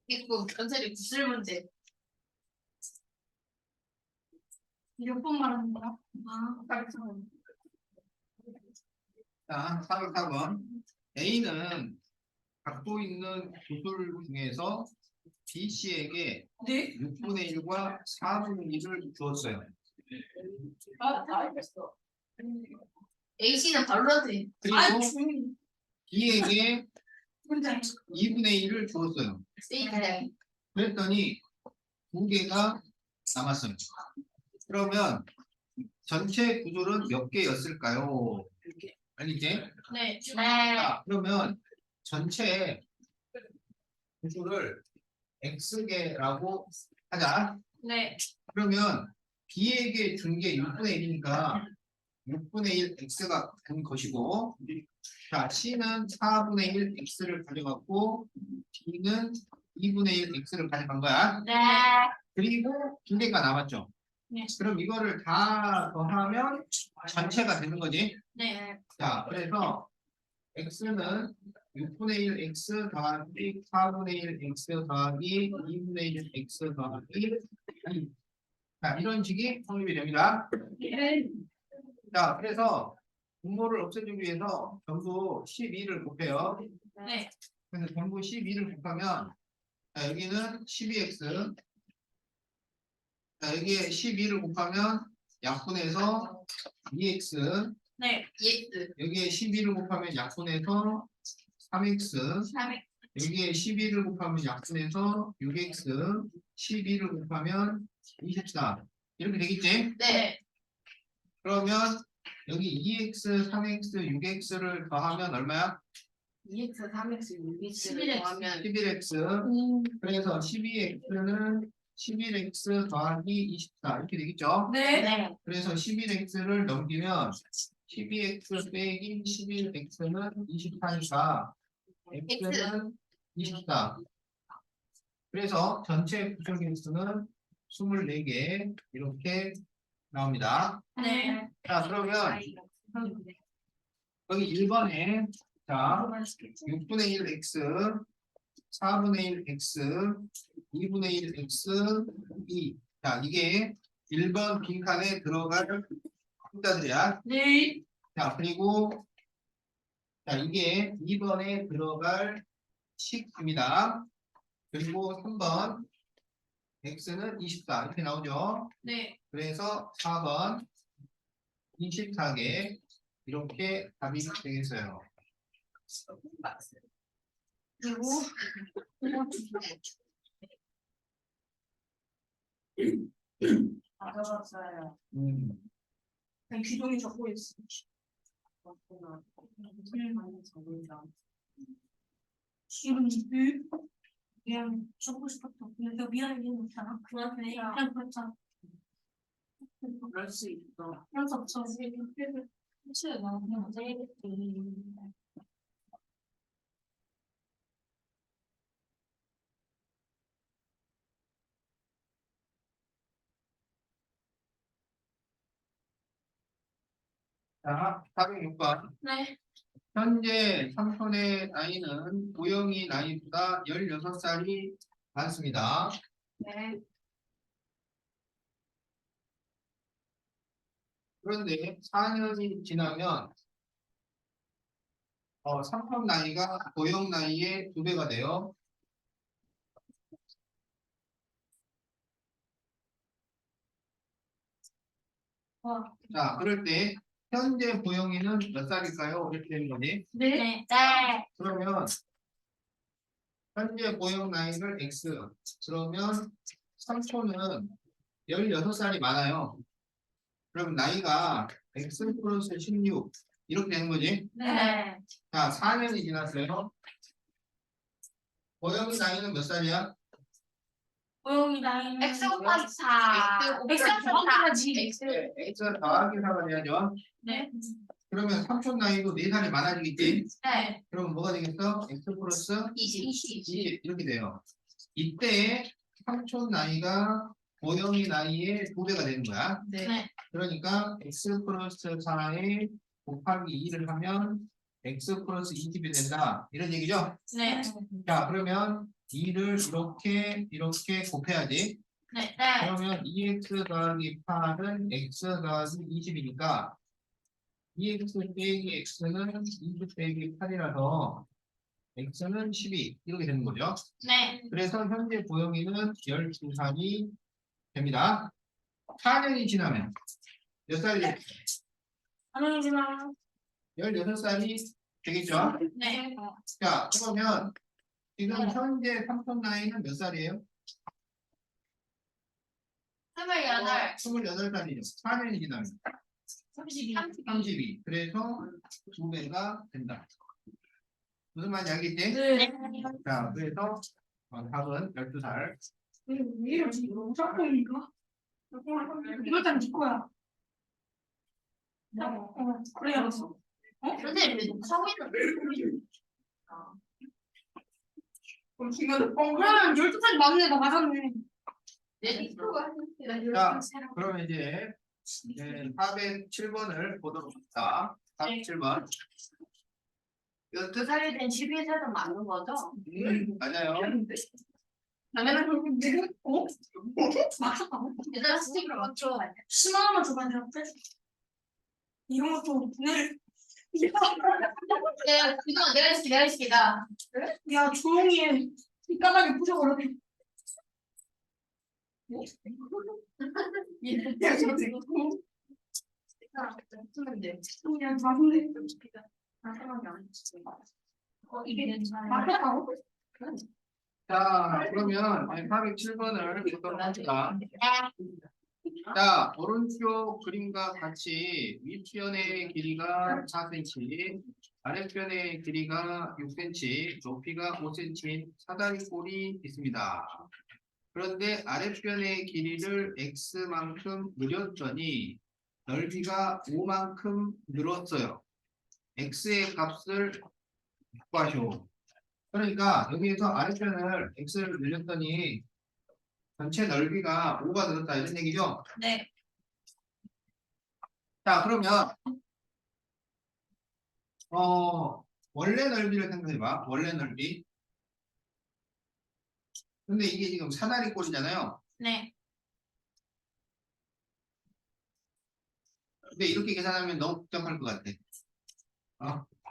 있고 전체를 구슬 문제. 몇 번 말하는 거야? 아, 자, 404번. A는 갖고 있는 구술 중에서 B 씨에게 네? 6분의 1과 4분의 1을 주었어요. 알겠어. A씨는 발로한테. 그리고 중 B에게 문제. 2분의 1을 주었어요. A씨는. 그랬더니 두 개가 남았어요. 그러면 전체 구술은 몇 개였을까요? 알겠지? 네. 네. 자, 그러면 전체 구술을 X개라고 하자. 네. 그러면 B에게 준 게 6분의 1이니까 6분의 1 X가 된 것이고, 자, C는 4분의 1 X를 가져갔고, D는 2분의 1 X를 가져간 거야. 네. 그리고 두 개가 남았죠. 네. 그럼 이거를 다 더하면 전체가 되는 거지. 네. 자, 그래서 X는 6분의 1 X 더하기 4분의 1 X 더하기 2분의 1 X 더하기 자, 이런 식이 성립이 됩니다. 자, 그래서 분모를 없애주기 위해서 전부 12를 곱해요. 네. 그래서 전부 12를 곱하면 자, 여기는 12x 자, 여기에 12를 곱하면 약분해서 2x 네. 예스. 여기에 12를 곱하면 약분해서 3x 300. 여기에 12를 곱하면 약분해서 6x 12를 곱하면 24 이렇게 되겠지? 네. 그러면 여기 2x, 3x, 6x를 더하면 얼마야? 2x, 3x, 6x를 더하면 11x 그래서 12x는 11x 더하기 24 이렇게 되겠죠? 네. 네. 그래서 11x를 넘기면 12x 빼기 11x는 24니까 x는 24 그래서 전체 구성 개수는 24개 이렇게 나옵니다. 네. 자, 그러면 여기 1번에 자 6분의 1 x 4분의 1 x 2분의 1 x 2 자, 이게 1번 빈칸에 들어갈 숫자들이야. 네. 자, 그리고 자, 이게 2번에 들어갈 식입니다. 그리고 3번 x는 24 이렇게 나오죠. 네. 그래서 4번 24개 이렇게 답이 되겠어요. 그리고 알아봤어요. 그냥 귀종이 적고 있어. 지금 그냥 적고 싶었다. 근데 너 미안해 이해 못하나? 그만해. 그냥 그렇잖아. 그럴 수 있어. 그럴 수 없어. 그치, 나 그냥 어제 얘기했지. 자, 406번. 네. 현재 삼촌의 나이는 보영이 나이보다 16살이 많습니다. 네. 그런데 4년이 지나면 삼촌 나이가 보영 나이의 2배가 돼요. 자, 그럴 때 현재 보영이는 몇 살일까요? 이렇게 되는 거지. 네. 네. 그러면 현재 보영 나이를 X. 그러면 삼촌은 16살이 많아요. 그럼 나이가 X 플러스 16 이렇게 되는 거지. 네. 자, 4년이 지났어요. 보영이 나이는 몇 살이야? 고용이 나이는 X 곱하기 4. X 정확하지. X가 더하기 4가 돼야죠. 네. 그러면 삼촌 나이도 4살이 많아지겠지? 네. 그럼 뭐가 되겠어? X 플러스 20. 20 이렇게 돼요. 이때 삼촌 나이가 보영이 나이의 2배가 되는 거야. 네. 그러니까 X 플러스 4에 곱하기 2를 하면 X 플러스 20이 된다. 이런 얘기죠? 네. 자, 그러면 2를 이렇게 곱해야지. 네. 그러면 2x 더하기 8은 x 더하기 20이니까 2x 빼기 x는 20 빼기 8이라서 x는 12 이렇게 되는 거죠. 네. 그래서 현재 보영이는 12살이 됩니다. 4년이 지나면 몇 살이 돼요? 안녕히지만 16살이 되겠죠. 네. 자, 그러면 지금 현재 삼촌 나이는 몇 살이에요? 28. 28살이죠. 4년이 지나면 32. 그래서 2배가 된다. 무슨 말인지 알겠지? 네. 자, 그래서 답은 12살. 이거 지금 짝꿍인가? 이거 다 네 거야. 그래 알았어. 선생님, 왜 하고 있는 그러면 12살이 맞네. 나 맞았네. 네. 자, 그러면 이제 407번을 보도록 합시다. 407번. 12살이 된 12살은 맞는 거죠? 맞아요. 나는 결국 지금 맞췄다고? 얘들아, 스티커 맞춰. 10만 원만 줘봐 내한테. 이런 것도 보낼. 네, 그동안 내가 해줄게. 야 조용히 해. 이 까마귀 부셔버려. 야 지금 쓰면 돼. 야 맞네. 이게 괜찮아. 맞췄다고? 자, 그러면 407번을 보도록 합시다. 자, 오른쪽 그림과 같이 윗변의 길이가 4cm, 아랫변의 길이가 6cm, 높이가 5cm인 사다리꼴이 있습니다. 그런데 아랫변의 길이를 x만큼 늘렸더니 넓이가 5만큼 늘었어요. x의 값을 구하시오. 그러니까 여기에서 아랫변을 x를 늘렸더니 전체 넓이가 5가 늘었다 이런 얘기죠? 네. 자, 그러면 원래 넓이를 생각해봐. 원래 넓이. 근데 이게 지금 사다리 꼴이잖아요. 네. 근데 이렇게 계산하면 너무 복잡할 것 같아.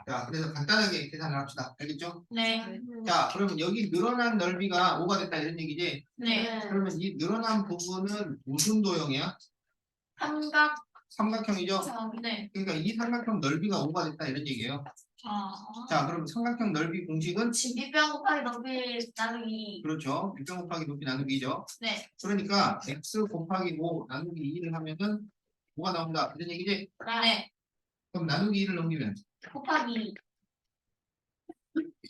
자, 그래서 간단하게 계산을 합시다. 알겠죠? 네. 자, 그러면 여기 늘어난 넓이가 5가 됐다 이런 얘기지? 네. 그러면 이 늘어난 부분은 무슨 도형이야? 삼각 삼각형이죠? 네. 그러니까 이 삼각형 넓이가 5가 됐다 이런 얘기예요. 자, 그럼 삼각형 넓이 공식은 밑변 곱하기 넓이 나누기. 그렇죠. 6 곱하기 높이 나누기죠. 네. 그러니까 x 곱하기 5 나누기 2를 하면은 5가 나온다. 이런 얘기지? 네. 그럼 나누기 2를 넘기면 곱하기.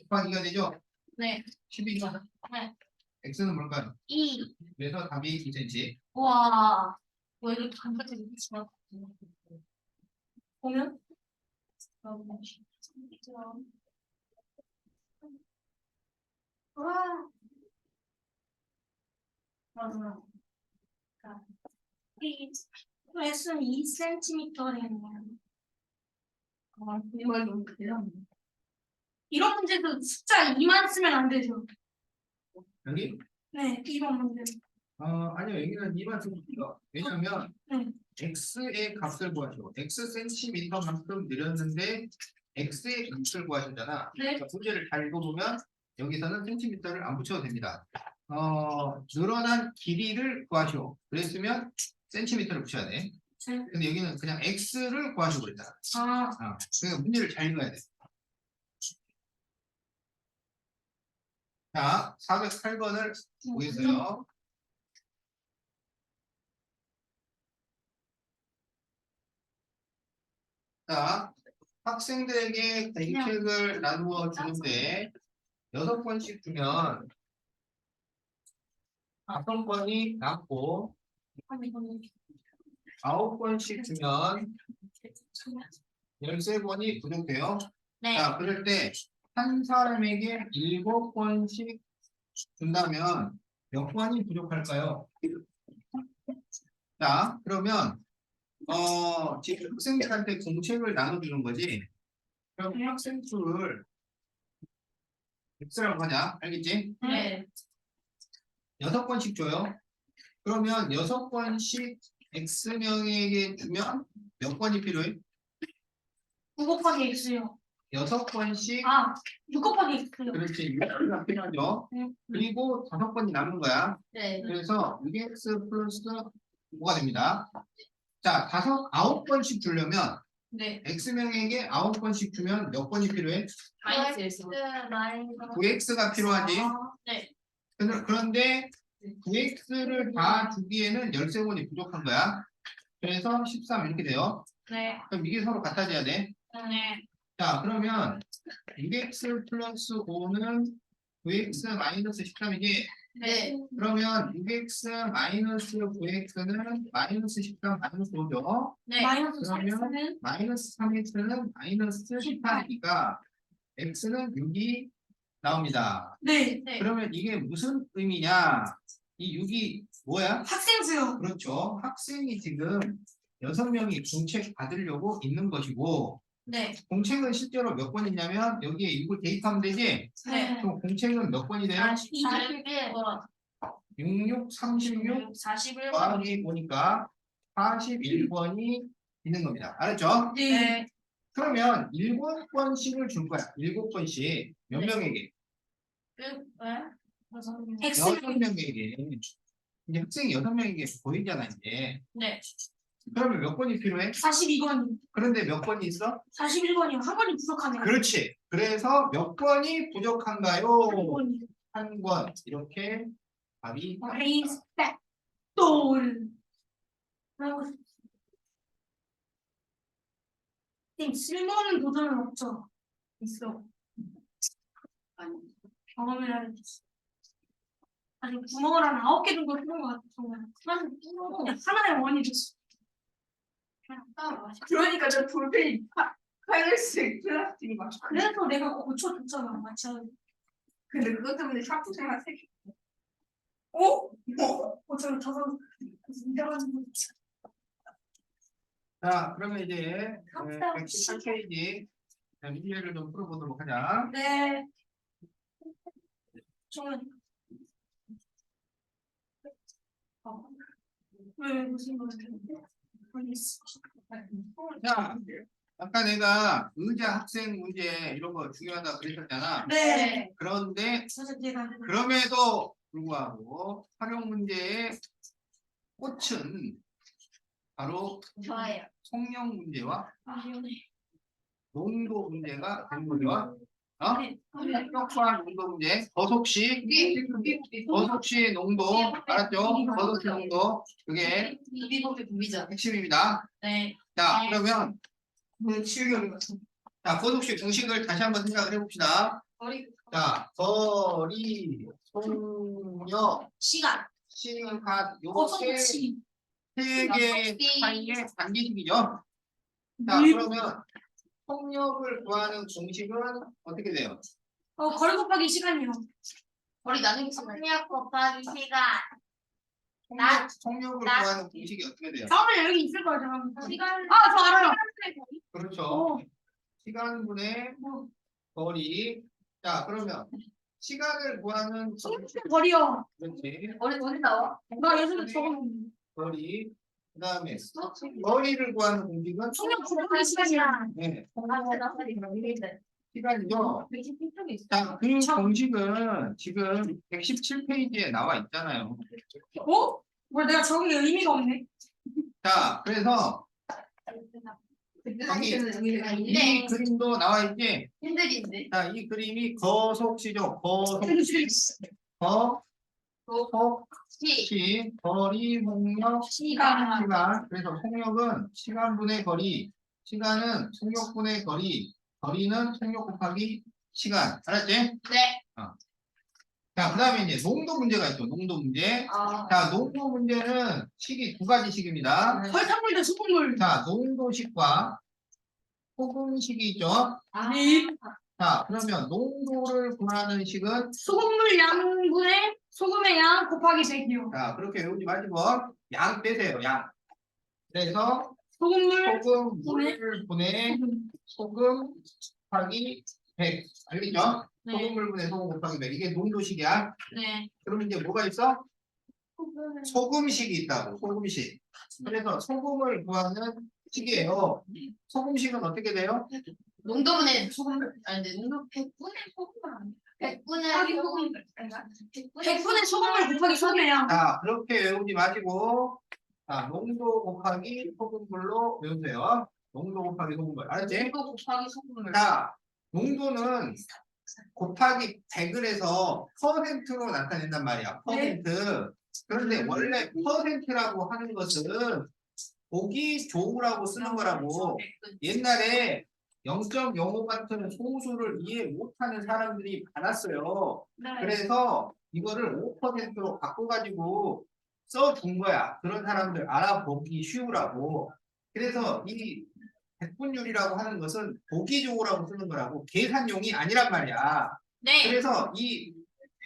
곱하기가 되죠? 네. 12죠? 네. x는 뭘까요? 2. 그래서 답이 2cm. 와. 왜 이렇게 감각이 미치나? 보면 와. 맞아. 이 S는 2cm래요. 이걸 너무 그래요? 이런 문제도 숫자 2만 쓰면 안 되죠. 여기? 네, 이런 문제. 아니요. 여기는 2만 쓰면 돼요. 왜냐면 네. x의 값을 구하시고 x 센티미터만큼 늘렸는데 x의 값을 구하신잖아. 네. 그러니까 문제를 잘 읽어보면 여기서는 센티미터를 안 붙여도 됩니다. 늘어난 길이를 구하시오. 그랬으면 센티미터를 붙여야 돼. 근데 여기는 그냥 x를 구하시고 그랬잖아. 그러니까 문제를 잘 읽어야 돼. 자, 408번을 보겠어요. 자, 학생들에게 공책을 나누어 주는데 6번씩 주면 5번이 남고 9번씩 주면 13번이 부족해요. 네. 자, 그럴 때 한 사람에게 7번씩 준다면 몇 번이 부족할까요? 자, 그러면 지금 학생들한테 공책을 나눠주는 거지. 그럼 학생 수를 X라고 하자. 알겠지? 네. 6번씩 줘요. 그러면 6번씩 X명에게 주면 몇 번이 필요해? 9 곱하기 X요. 6번씩 6 곱하기 X요. 그렇지. 6X가 필요하죠. 그리고 5번이 남은 거야. 네. 그래서 6X 플러스 5가 됩니다. 자, 9번씩 주려면 네. X명에게 9번씩 주면 몇 번이 필요해? 마이너스. 9X가 필요하지. 네. 그런데 9X를 다 주기에는 13번이 부족한 거야. 그래서 13 이렇게 돼요. 네. 그럼 이게 서로 같아져야 돼. 네. 자, 그러면 6X 플러스 5는 9X 마이너스 13이지. 네. 그러면 6X 마이너스 9X는 마이너스 13 마이너스 5죠. 네. 마이너스 그러면 3X는 마이너스 3X는 마이너스 18이니까 X는 6이 나옵니다. 네. 네. 그러면 이게 무슨 의미냐? 이 6이 뭐야? 학생 수요. 그렇죠. 학생이 지금 6명이 공책 받으려고 있는 것이고 네. 공책은 실제로 몇 번 있냐면 여기에 6을 대입하면 되지? 네. 그럼 공책은 몇 번이 돼요? 41. 66, 36 41. 더하기 보니까 41번이 있는 겁니다. 알았죠? 네. 그러면 7번씩을 줄 거야. 7번씩 몇 네. 명에게? X 6명에게. 이제 학생이 6명에게 보이잖아 이제. 네. 그러면 몇 번이 필요해? 42번이. 그런데 몇 번이 있어? 41번이요. 한 번이 부족하네요. 그렇지. 그래서 몇 번이 부족한가요? 1번이요. 한 번. 이렇게 답이 리스펙돌. 쓸모없는 도전은 없죠. 있어. 경험을 하는. 아니 구멍을 한 9개 정도 뚫은 것 같아. 정말. 하나의 원이 됐어. 그러니까 저 볼펜이 하늘색 플라스틱이 막. 그래서 내가 고쳐줬잖아. 맞지? 근데 그것 때문에 샤프생활 색. 저는 저도 인정하는 자, 그러면 이제 118페이지 문제를 좀 풀어보도록 하자. 네. 저는 왜 무슨 말인데? 자, 아까 내가 의자 학생 문제 이런 거 중요하다 그랬었잖아. 네. 그런데 선생님께서 그럼에도 불구하고 활용 문제의 꽃은 바로 좋아요. 속력 문제와 아, 농도 문제가 되는 거죠. 네. 속력과 농도 문제, 거속시, 거속시 농도, 알았죠? 거속시 농도, 그게 비비죠. 핵심입니다. 네. 자, 그러면 자, 거속시 공식을 다시 한번 생각을 해봅시다. 자, 거리, 속력, 시간. 시간, 어, 요렇게 속시. 세 개 사이의 관계식이죠. 자, 네. 그러면 속력을 구하는 공식은 어떻게 돼요? 거리 곱하기 시간이요. 거리 나누기 시간. 속력 곱하기 시간. 속력을 나- 구하는 공식이 어떻게 돼요? 다음에 여기 있을 거예요, 잠깐만. 시간. 아, 저 알아요. 그렇죠. 어, 시간분의 거리. 자, 그러면 시간을 구하는 속력의 거리요. 그렇지. 어디 나와? 나 예전에 적었는데. 거리. 그다음에 거리를 구하는 공식은 속력 곱하기 시간이야. 네, 아, 시간이죠. 자, 그 공식은 지금 117페이지에 나와 있잖아요. 어? 뭘 내가 적은 게 의미가 없네. 자, 그래서 이 네. 그림도 나와 있지. 힘들인데. 자, 이 그림이 거속시죠. 거속시, 거속시, 거리, 속력, 시간. 시간. 그래서 속력은 시간분의 거리, 시간은 속력분의 거리, 거리는 속력 곱하기 시간. 알았지? 네. 자, 그 다음에 이제 농도 문제가 있죠. 농도 문제. 자, 농도 문제는 식이 두 가지식입니다. 설탕물 대 소금물. 자, 농도식과 소금식이 있죠. 네. 자, 그러면 농도를 구하는 식은 소금물 양분의 소금의 양 곱하기 100이요. 자, 그렇게 외우지 마시고 양 빼세요. 양. 그래서 소금물 소금 물분의 소금 곱하기 100. 알겠죠? 네. 소금물분의 소금 곱하기 100. 이게 농도식이야. 네. 그러면 이제 뭐가 있어? 소금식이 있다고. 소금식. 그래서 소금을 구하는 식이에요. 소금식은 어떻게 돼요? 농도분의 소금 아닌데 농도 100분의 소금 아니야? 100분의 소금 100분의 소금물 곱하기 소금의 양. 자, 그렇게 외우지 마시고, 자, 농도 곱하기 소금물로 외우세요. 농도 곱하기 소금물. 알았지? 농도 곱하기 소금물. 자, 농도는 곱하기 100을 해서 퍼센트로 나타낸단 말이야. 퍼센트. 그런데 원래 퍼센트라고 하는 것은 보기 좋으라고 쓰는 거라고. 옛날에 0.05 같은 소수를 이해 못하는 사람들이 많았어요. 네. 그래서 이거를 5%로 바꿔가지고 써준 거야. 그런 사람들 알아보기 쉬우라고. 그래서 이 백분율이라고 하는 것은 보기 좋으라고 쓰는 거라고 계산용이 아니란 말이야. 네. 그래서 이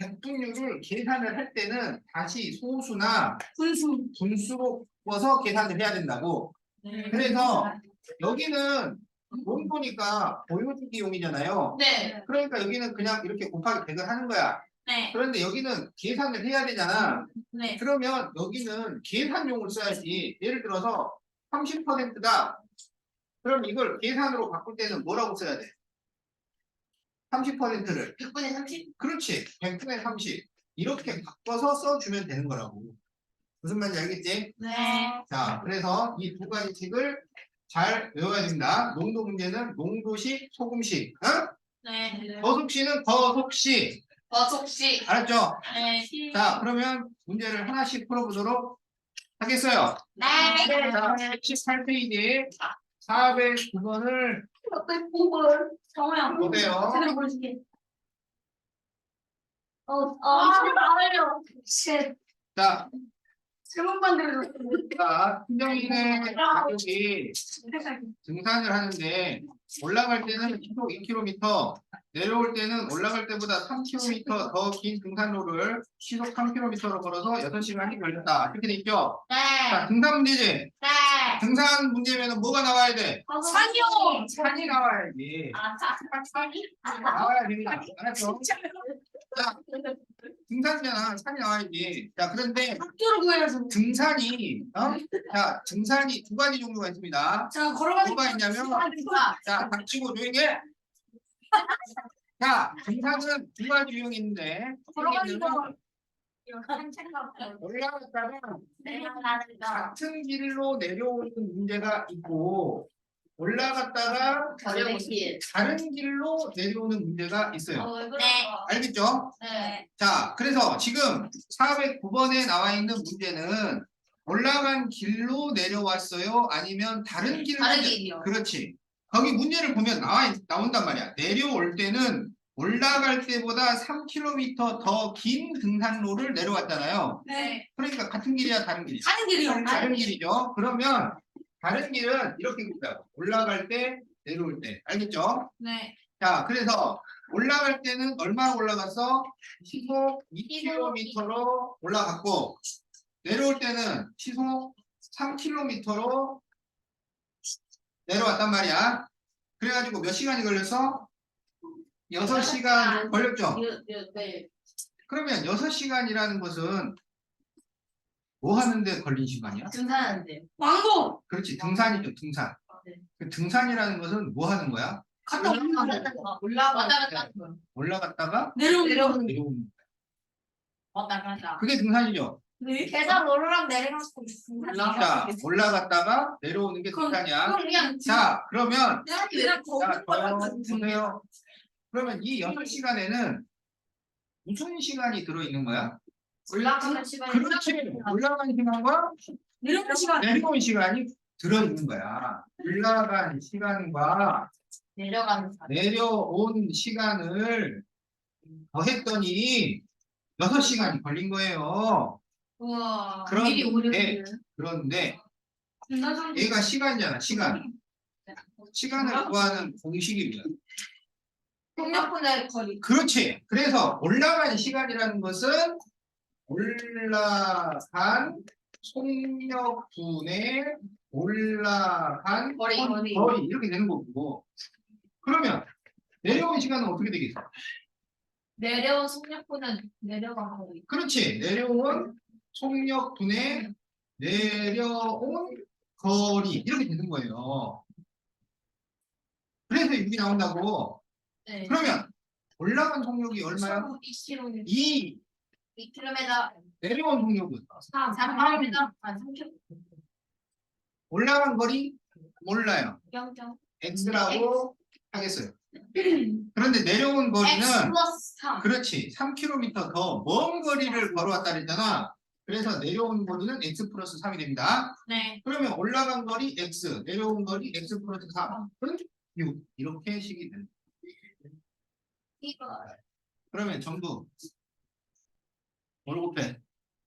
백분율을 계산을 할 때는 다시 소수나 분수. 분수로 바꿔서 계산을 해야 된다고. 그래서 여기는 농도니까 보여주기용이잖아요. 네. 그러니까 여기는 그냥 이렇게 곱하기 100을 하는 거야. 네. 그런데 여기는 계산을 해야 되잖아. 네. 그러면 여기는 계산용을 써야지. 예를 들어서 30%다. 그럼 이걸 계산으로 바꿀 때는 뭐라고 써야 돼? 30%를. 100분의 30? 그렇지. 100분의 30. 이렇게 바꿔서 써주면 되는 거라고. 무슨 말인지 알겠지? 네. 자, 그래서 이 두 가지 식을 잘 외워야 됩니다. 농도 문제는 농도식, 소금식. 어? 네. 거속시는 거속시. 버속시. 알았죠? 네. 자, 그러면 문제를 하나씩 풀어보도록 하겠어요. 네. 자, 118페이지 409번을 어때? 공부를. 정우야. 보세요. 제대로 보여줄게. 진짜 알려. 쉣. 자, 잘못만 들어줬어. 팀장님의 가족이 등산을 하는데 올라갈 때는 시속 2km, 내려올 때는 올라갈 때보다 3km 더 긴 등산로를 시속 3km로 걸어서 6시간이 걸렸다. 이렇게 돼 있죠? 자, 네. 등산 문제지? 네. 등산 문제면 뭐가 나와야 돼? 산이요. 산이 나와야지. 산이? 나와야 됩니다. 알았죠? 자, 등산이잖아. 산이 나와야지. 자, 그런데 학교를 구해야죠. 등산이, 자, 등산이 두 가지 종류가 있습니다. 자, 걸어가는 뭐가 있냐면, 자, 닥치고 조용히 해. 자, 등산은 두 가지 유형이 있는데, 걸어가는 거. 올라갔다가 내가 나른다. 같은 길로 내려오는 문제가 있고 올라갔다가 다른 길. 다른 길로 내려오는 문제가 있어요. 네. 알겠죠? 네. 자, 그래서 지금 409번에 나와 있는 문제는 올라간 길로 내려왔어요? 아니면 다른 길로? 다른 길이요. 그렇지. 거기 문제를 보면 나온단 말이야. 내려올 때는 올라갈 때보다 3km 더 긴 등산로를 내려왔잖아요. 네. 그러니까 같은 길이야, 다른 길이야? 하는 길이요. 다른 길이죠. 그러면 다른 길은 이렇게 보자고. 올라갈 때, 내려올 때. 알겠죠? 네. 자, 그래서 올라갈 때는 얼마나 올라갔어? 시속 2km로 올라갔고 내려올 때는 시속 3km로 내려왔단 말이야. 그래가지고 몇 시간이 걸렸어? 6시간 걸렸죠? 네. 그러면 6시간이라는 것은 뭐 하는데 걸린 시간이야? 등산하는데. 왕복. 그렇지, 등산이죠, 등산. 네. 그 등산이라는 것은 뭐 하는 거야? 갔다 오는 거. 왔다 갔다. 올라갔다가 내려오는 거. 내려오는 거. 왔다 갔다. 그게 등산이죠. 네. 계단 오르락 내리락 있습니다. 자, 올라갔다가 내려오는 게 그럼 등산이야. 그냥 자, 그러면 내가 자, 거기 보세요. 그러면 이 6시간에는 무슨 시간이 들어있는 거야? 올라가는 시간이 그렇지. 올라간 시간과 내려오는 시간. 내려온 시간이 들어있는 거야. 올라간 시간과 내려가는 시간. 내려온 시간을 더했더니 6시간이 걸린 거예요. 우와. 그런데, 그런데 나도 얘가 시간이잖아, 시간. 시간을 구하는 공식이 뭐야? 생각보다 거리. 그렇지. 그래서 올라간 시간이라는 것은 올라간 속력분의 올라간 거리. 거리 이렇게 되는 거고. 그러면 내려온 시간은 어떻게 되겠어? 내려온 속력보다 내려간 거리. 그렇지. 내려온 속력분의 내려온 거리 이렇게 되는 거예요. 그래서 6이 나온다고. 네. 그러면 올라간 속력이 얼마야? 2km. 2. 2km. 내려온 속력은 3km. 3km. 올라간 거리 몰라요. 0.. x라고 하겠어요. 그런데 내려온 거리는 x 플러스 3. 그렇지. 3km 더 먼 거리를 걸어왔다 그랬잖아. 그래서 내려온 거리는 x 플러스 3이 됩니다. 네. 그러면 올라간 거리 x, 내려온 거리 x 플러스 3. 그럼 6. 이렇게 식이 됩니다. 이거. 그러면 전부 뭘 곱해?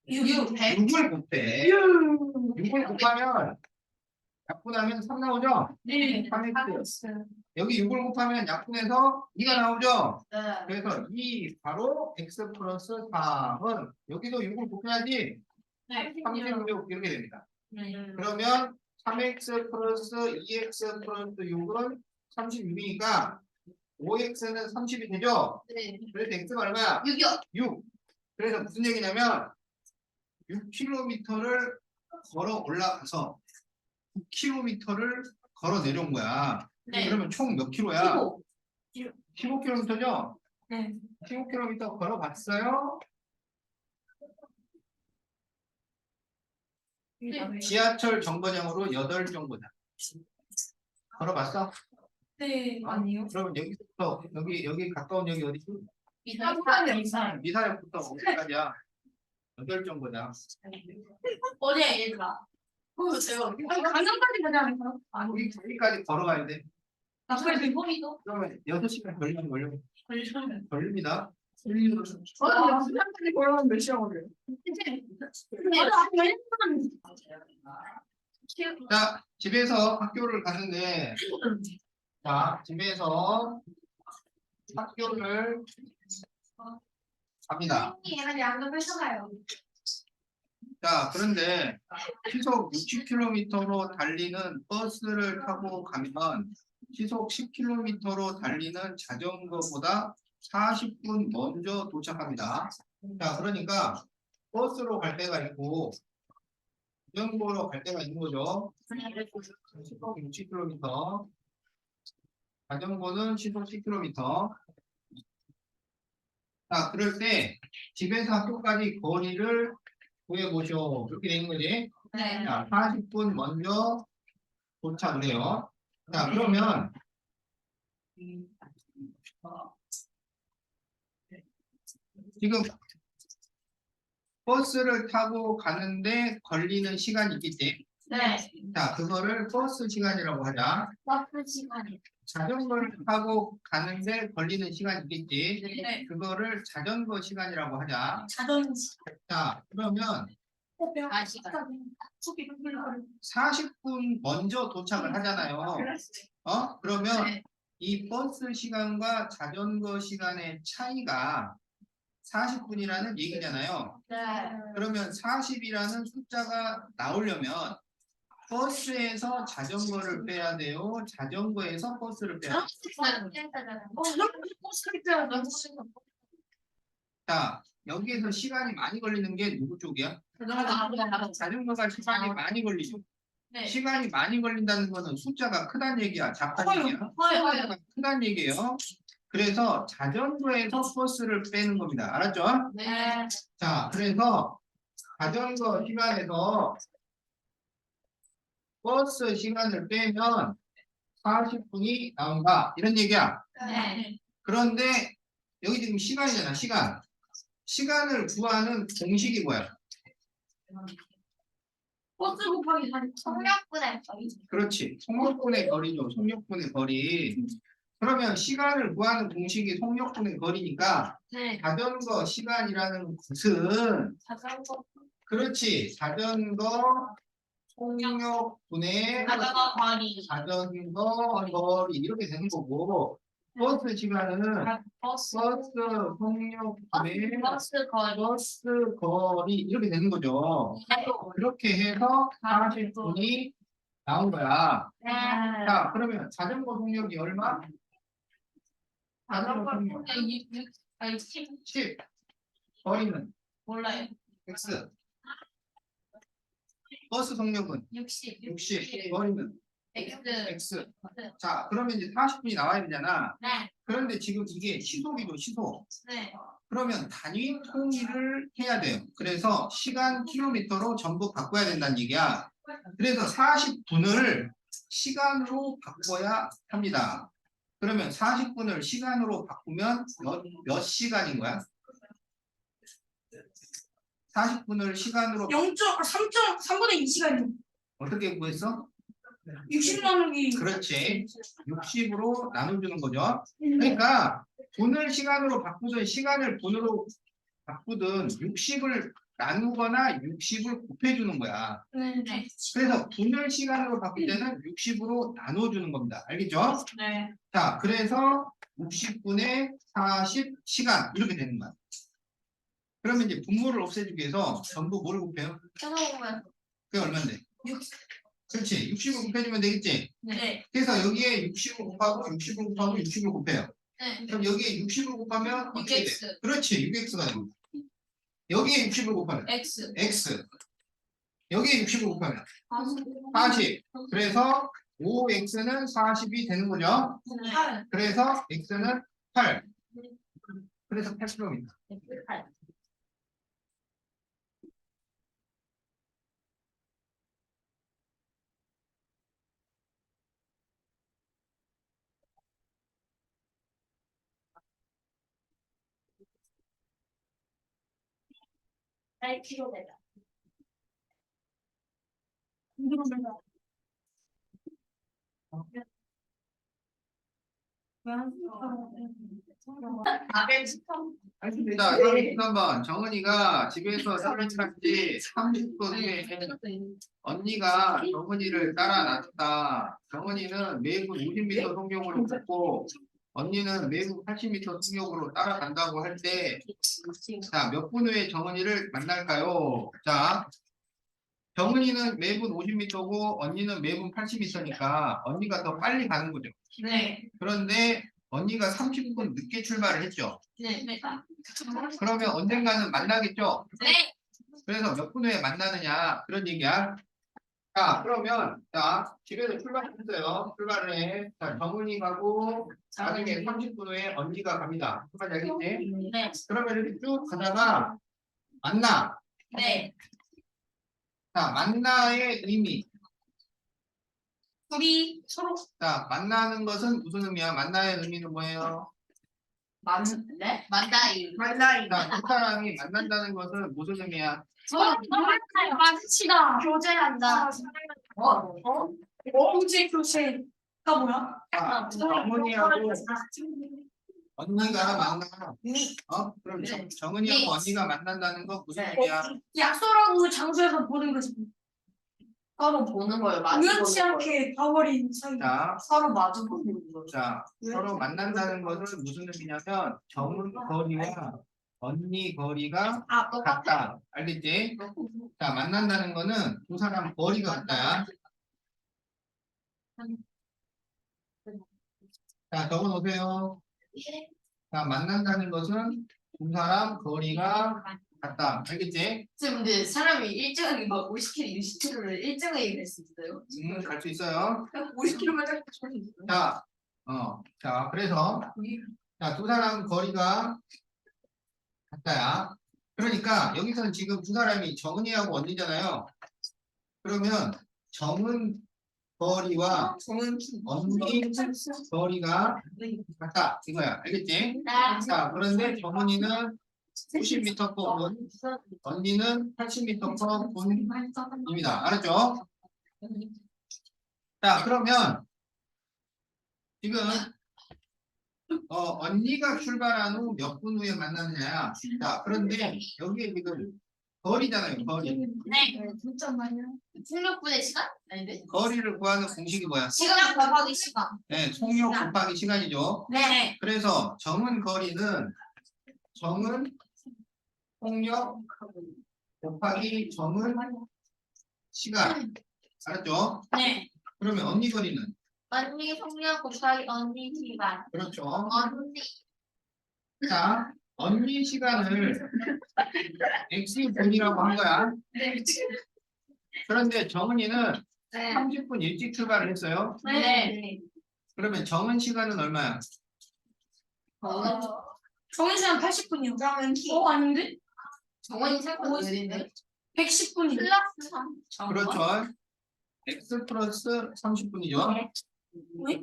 6. 100. 6을 곱해. 6을 곱하면 약분하면 3 나오죠? 네. 3x. 여기 6을 곱하면 약분해서 2가 나오죠? 네. 그래서 2 바로 x 플러스 3은 여기도 6을 곱해야지 네. 36 이렇게 됩니다. 네. 그러면 3x 플러스 2x 플러스 6은 36이니까 5x는 30이 되죠? 네. 그래서 x가 얼마야? 6이요. 6. 그래서 무슨 얘기냐면 6km를 걸어 올라가서 9km를 걸어 내려온 거야. 네. 그러면 총 몇 킬로야? 15. 15km죠? 네. 15km 걸어봤어요? 지하철 정거장으로 8정거장. 걸어봤어? 네. 아니요. 그러면 여기부터 여기 가까운 역이 어디지? 이상. 미사역부터 어디까지야? 8정거장. 어디야 얘들아? 제가 강남까지 가자. 여기까지 걸어가야 돼. 나까지 대범이도. 그러면 6시간 걸리면 걸리면 걸립니다. 강남까지 걸으면 몇 시간 걸려요? 자, 집에서 학교를 가는데, 자, 집에서 학교를 갑니다. 얘는 양도 펼쳐가요. 자, 그런데 시속 60km로 달리는 버스를 타고 가면 시속 10km로 달리는 자전거보다 40분 먼저 도착합니다. 자, 그러니까 버스로 갈 때가 있고 자전거로 갈 때가 있는 거죠. 시속 60km. 자전거는 시속 10km. 자, 그럴 때 집에서 학교까지 거리를 구해보쇼. 이렇게 되는 거지. 네. 자, 40분 먼저 도착을 해요. 자, 그러면 지금 버스를 타고 가는데 걸리는 시간이 있겠지. 네. 자, 그거를 버스 시간이라고 하자. 버스 시간이. 자전거를 타고 가는데 걸리는 시간이 있겠지. 네. 그거를 자전거 시간이라고 하자. 자전지. 자, 그러면 아, 시간. 40분 먼저 도착을 하잖아요. 그러면 네. 이 버스 시간과 자전거 시간의 차이가 40분이라는 얘기잖아요. 네. 그러면 40이라는 숫자가 나오려면 버스에서 자전거를 빼야 돼요. 자전거에서 버스를 빼야 돼요. 자, 여기에서 시간이 많이 걸리는 게 누구 쪽이야? 자전거가 시간이 많이 걸리죠. 네. 시간이 많이 걸린다는 거는 숫자가 크다는 얘기야, 작다는 얘기야? 숫자가 크다는 얘기예요. 그래서 자전거에서 버스를 빼는 겁니다. 알았죠? 네. 자, 그래서 자전거 시간에서 버스 시간을 빼면 40분이 나온다. 이런 얘기야. 네. 그런데 여기 지금 시간이잖아, 시간. 시간을 구하는 공식이 뭐야? 버스 곱하기 40. 성력분의 그렇지. 속력분의 거리죠. 속력분의 거리. 그러면 시간을 구하는 공식이 속력분의 거리니까 네. 자전거 시간이라는 것은 자전거 그렇지. 자전거 속력분의 자전거 거리. 자전거 거리 이렇게 되는 거고 버스 시간은 버스 버스 속력분의 버스 거리. 버스 거리 이렇게 되는 거죠. 그렇게 해서 40분이 나온 거야. 네. 자, 그러면 자전거 속력이 얼마? 자전거 속력 10. 거리는 몰라요. X. 버스 속력은 60. 60. 거리는 X. X. 자, 그러면 이제 40분이 나와야 되잖아. 네. 그런데 지금 이게 시속이죠, 시속. 네. 그러면 단위 통일을 해야 돼요. 그래서 시간 킬로미터로 전부 바꿔야 된다는 얘기야. 그래서 40분을 시간으로 바꿔야 합니다. 그러면 40분을 시간으로 바꾸면 몇 시간인 거야? 40분을 시간으로 3.3분의 2시간이요. 어떻게 구했어? 60 나누기. 그렇지. 60으로 나눠주는 거죠. 그러니까 분을 시간으로 바꾸든 시간을 분으로 바꾸든 60을 나누거나 60을 곱해주는 거야. 네. 그래서 분을 시간으로 바꿀 때는 60으로 나눠주는 겁니다. 알겠죠? 네. 자, 그래서 60분의 40시간 이렇게 되는 거야. 그러면 이제 분모를 없애주기 위해서 전부 뭘 곱해요? 찾아보면 그게 얼마인데? 그렇지. 60을 곱해주면 되겠지? 네. 그래서 여기에 60을 곱하고 60을 곱하고 60을 곱해요. 네. 그럼 여기에 60을 곱하면 어떻게 돼? 6x. 그렇지. 6x가 됩니다. 여기에 60을 곱하면 X. x. 여기에 60을 곱하면 40. 그래서 5x는 40이 되는 거죠. 네. 그래서 x는 8. 그래서 8km입니다. 날 킬로미터. 알겠습니다. 33번 정은이가 집에서 설렌지 30분 후에 언니가 정은이를 따라 나섰다. 정은이는 매분 50m 속력으로 걷고 언니는 매분 80m 속력으로 따라간다고 할 때 자, 몇 분 후에 정은이를 만날까요? 자, 정은이는 매분 50m고 언니는 매분 80m니까 언니가 더 빨리 가는 거죠. 네. 그런데 언니가 30분 늦게 출발을 했죠. 네. 그러면 언젠가는 만나겠죠. 네. 그래서 몇 분 후에 만나느냐 그런 얘기야. 자, 그러면, 자, 집에서 출발했어요. 출발을 해. 자, 정은이 가고, 나중에 30분 후에 언니가 갑니다. 출발 알겠지? 네. 그러면 이렇게 쭉 가다가, 만나. 네. 자, 만나의 의미. 둘이 서로 자, 만나는 것은 무슨 의미야? 만나의 의미는 뭐예요? 네? 만다이. 자, 두 사람이 만난다는 것은 무슨 의미야? 서로 마주치다 교제한다. 교제 교체가 뭐야? 자, 정은이하고 언니가 만나. 그럼 네. 정은이하고 네. 언니가 만난다는 거 무슨 네. 의미야? 약속하고 장소에서 보는 거지. 서로 보는 거예요. 마주 우연치 보는 거예요. 않게 봐버린 사이. 자, 서로 마주 보는 거예요. 자, 서로 만난다는 것은 무슨 의미냐면 정은 거리와 언니 거리가 아, 똑같아. 같다. 알겠지? 자, 만난다는 거는 두 사람 거리가 같다야. 자, 적어 놓으세요. 자, 만난다는 것은 두 사람 거리가 같다. 알겠지? 지금 근데 사람이 일정하게 막 50km, 60km를 일정하게 갈 수 있어요? 갈 수 있어요. 50km만 갈 수 있어요? 자, 자, 그래서 자, 두 사람 거리가 같다야. 그러니까 여기서는 지금 두 사람이 정은이하고 언니잖아요. 그러면 정은 거리와 언니 거리가 같다. 이거야. 알겠지? 자, 그런데 정은이는 90m per 분, 언니는 80m per 분입니다. 알았죠? 자, 그러면 지금 언니가 출발한 후 몇 분 후에 만나느냐. 자, 그런데 여기에 지금 거리잖아요. 거리. 네. 진짜 많이야. 16분의 시간? 아닌데? 거리를 구하는 공식이 뭐야? 시간 곱하기 시간. 네, 속력 곱하기 시간이죠. 네. 그래서 정은 거리는 정은 속력 곱하기 정은 시간. 알았죠? 네. 그러면 언니 거리는? 언니 속력 곱하기 언니 시간. 그렇죠. 언니. 자, 언니 시간을 x분이라고 한 거야. 네. 그런데 정은이는 네. 30분 일찍 출발을 했어요. 네. 그러면 정은 시간은 얼마야? 정인 시간 80분이요. 아닌데? 정원이 생각보다 느린데? 110분이요. 플러스 3. 그렇죠. x 플러스 30분이죠. 왜?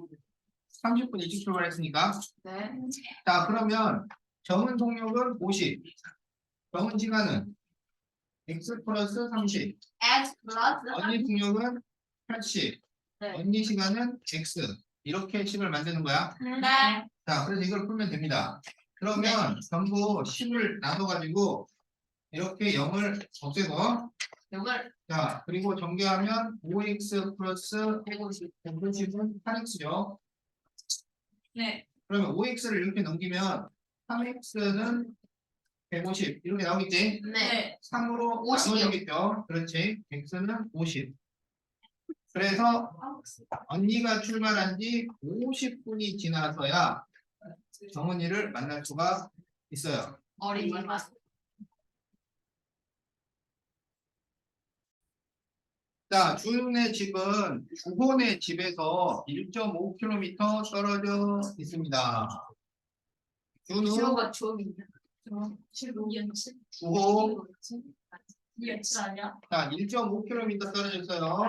30분 일찍 출발했으니까. 네. 자, 그러면 정은 속력은 50. 정은 시간은 x 플러스 30. X 플러스 언니 속력은 80. 네. 언니 시간은 x. 이렇게 식을 만드는 거야. 네. 자, 그래서 이걸 풀면 됩니다. 그러면 전부 10을 나눠가지고 이렇게 0을 없애고, 이걸 자, 그리고 전개하면 5x 플러스 150. 150은 8x죠. 네. 그러면 5x를 이렇게 넘기면 3x는 150 이렇게 나오겠지? 네. 3으로 50 이요. 나눠지겠죠? 그렇지. x는 50. 그래서 언니가 출발한 지 50분이 지나서야 정은이를 만날 수가 있어요. 어린이. 자, 준의 집은 주혼의 집에서 1.5km 떨어져 있습니다. 준우, 주어가 주어입니다. 주호, 이해치 아니야? 자, 1.5km 떨어졌어요.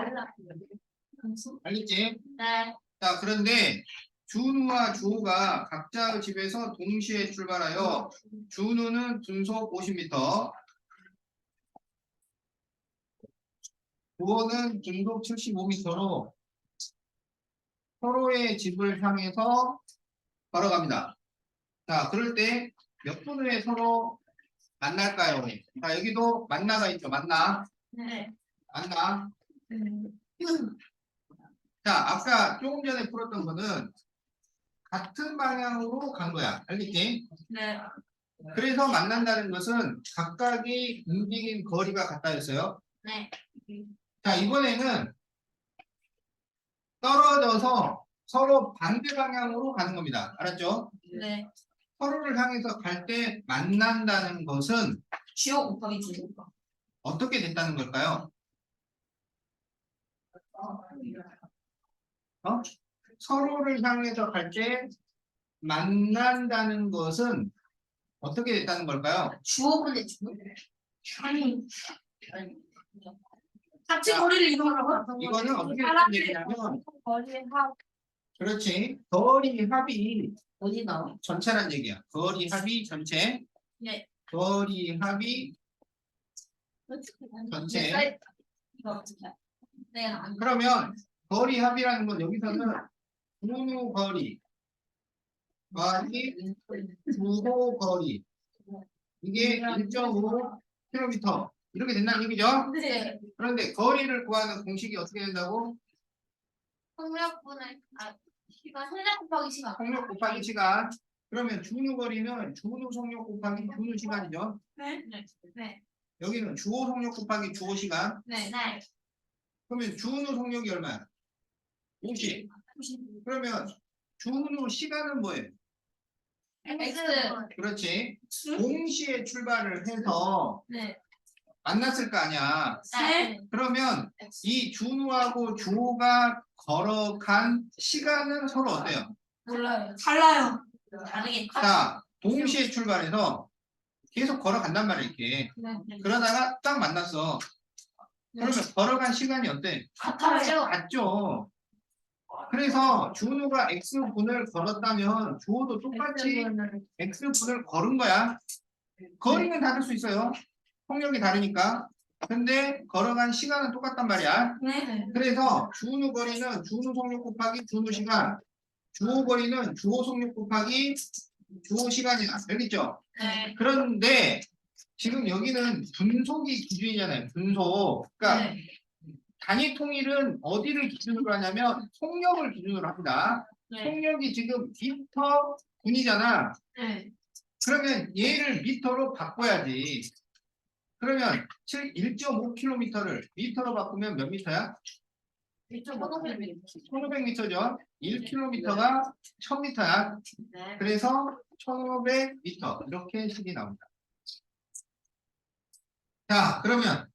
알겠지? 네. 자, 그런데 준우와 주호가 각자의 집에서 동시에 출발하여 준우는 분속 50m, 주호는 분속 75m로 서로의 집을 향해서 걸어갑니다. 자, 그럴 때 몇 분 후에 서로 만날까요? 자, 여기도 만나가 있죠. 만나. 네. 만나. 자, 아까 조금 전에 풀었던 거는 같은 방향으로 간 거야. 알겠지? 네. 그래서 만난다는 것은 각각이 움직인 거리가 같다였어요. 네. 자, 이번에는 떨어져서 서로 반대 방향으로 가는 겁니다. 알았죠? 네. 서로를 향해서 갈 때 만난다는 것은 주어 곱하기 주어. 어떻게 됐다는 걸까요? 어? 서로를 향해서 갈 때 만난다는 것은 어떻게 됐다는 걸까요? 주어분의 주. 아니 아니. 같이 자, 거리를 이동하라고. 이거는 어떻게 된 사람들 얘기냐면 거리에 합. 그렇지. 거리 합이 어디 나와? 전체란 얘기야. 거리 합이 전체. 네. 거리 합이 전체. 이거 어떻게? 내가 안. 그러면 거리 합이라는 건 여기서는 주로 거리 더하기 주호 거리 이게 1.5km 이렇게 된다는 얘기죠. 네. 그런데 거리를 구하는 공식이 어떻게 된다고? 폭력분의 시간 생략 곱하기 시간. 속력 곱하기 시간. 그러면 준호 거리는 준호 속력 곱하기 준호 시간이죠. 네. 네. 여기는 주호 속력 곱하기 주호 시간. 네. 네. 그러면 준호 속력이 얼마야? 50. 그러면 준호 시간은 뭐예요? X. 그렇지. 동시에 출발을 해서 네. 만났을 거 아니야. 네. 그러면 이 준호하고 주호가 걸어간 시간은 서로 어때요? 몰라요. 달라요. 다르게. 자, 동시에 출발해서 계속 걸어간단 말이야, 이렇게. 네. 그러다가 딱 만났어. 그러면 걸어간 시간이 어때? 같아요. 같죠. 그래서 준호가 X분을 걸었다면 주호도 똑같이 X분을 걸은 거야. 거리는 다를 수 있어요. 속력이 다르니까. 근데 걸어간 시간은 똑같단 말이야. 네. 그래서 준호 거리는 준호 속력 곱하기 준호 시간, 주호 거리는 주호 속력 곱하기 주호 시간이다. 알겠죠? 네. 그런데 지금 여기는 분속이 기준이잖아요. 분속. 그러니까 네. 단위 통일은 어디를 기준으로 하냐면 속력을 기준으로 합니다. 네. 속력이 지금 미터 분이잖아. 네. 그러면 얘를 미터로 바꿔야지. 그러면 1.5km를 미터로 바꾸면 몇 미터야? 1500m죠. 1km가 1000m야. 네. 그래서 1500m 이렇게 식이 나옵니다. 자, 그러면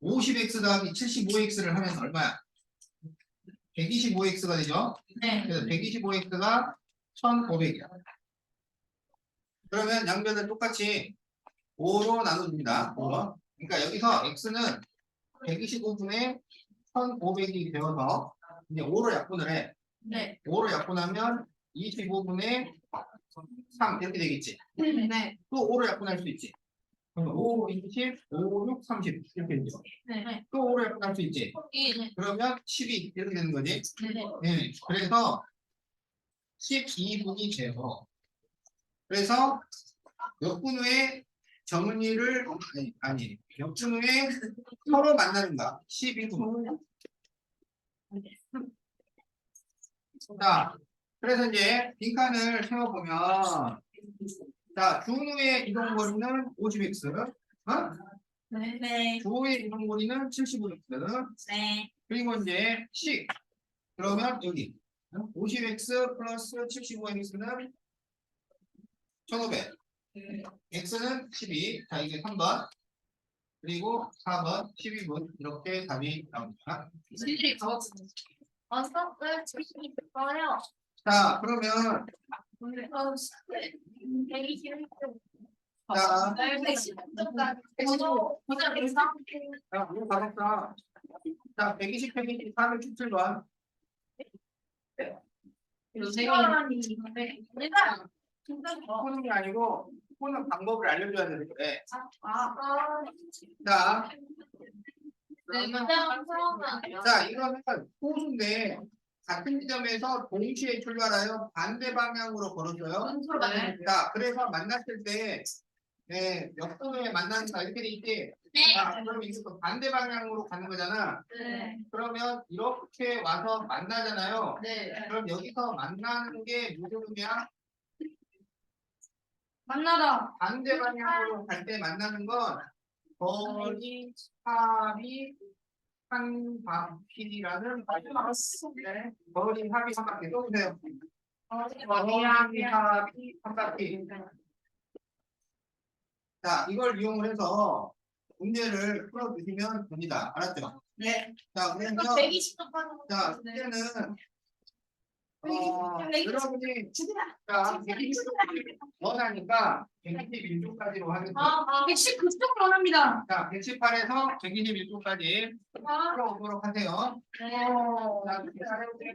50x 더하기 75x를 하면 얼마야? 125x가 되죠? 네. 그래서 125x가 1500이야. 그러면 양변을 똑같이 5로 나눠줍니다. 5로. 그러니까 여기서 x는 125분의 1500이 되어서 이제 5로 약분을 해. 네. 5로 약분하면 25분의 3 이렇게 되겠지. 네. 또 5로 약분할 수 있지. 그럼 5, 20, 5, 6, 30 이렇게 되죠. 네. 또 5로 약분할 수 있지. 네. 그러면 12 이렇게 되는 거지. 네. 네. 그래서 12분이 돼요. 그래서 몇 분 후에 정은이를 아니 몇 분 후에 서로 만나는가 12분. 자, 그래서 이제 빈칸을 세워보면 자, 준우의 이동거리는 50x, 네. 주호의 이동거리는 75x, 네. 그리고 이제 식 그러면 여기 50x 플러스 75x는 1500, x는 12, 자 이게 3번, 그리고 4번 12분 이렇게 답이 나옵니다. 실들이 가봤어요. 완전 끝. 있어요. 자, 그러면 121점. 자, 110점까지. 보자 130. 자, 이거 받았다. 자, 120, 124를 추출봐. 시간이 내가 진짜 푸는 게 아니고 푸는 방법을 알려줘야 되는데. 아. 자, 네, 맞아요. 자, 이거는 호수인데 같은 지점에서 동시에 출발하여 반대 방향으로 걸어줘요. 네. 자, 그래서 만났을 때 네, 몇 분에 만나는가 이렇게 돼 있지. 네. 자, 그럼 이게 또 반대 방향으로 가는 거잖아. 네. 그러면 이렇게 와서 만나잖아요. 네. 그럼 여기서 만나는 게 무슨 의미야? 만나다. 반대 방향으로 갈 때 만나는 건 거리 합이 한 바퀴라는 말이에요. 거리 합이 한 바퀴 또 보세요. 거리 합이 한 바퀴. 자, 이걸 이용을 해서 문제를 풀어주시면 됩니다. 알았죠? 네. 자, 그러면 120도 빠져. 자, 이제는 여러분이 자, 원하니까 121조까지로 하겠습니다. 아, 119쪽으로 원합니다. 자, 118에서 121조까지 아, 풀어보도록 하세요. 네. 자, 그렇게 잘해보세요.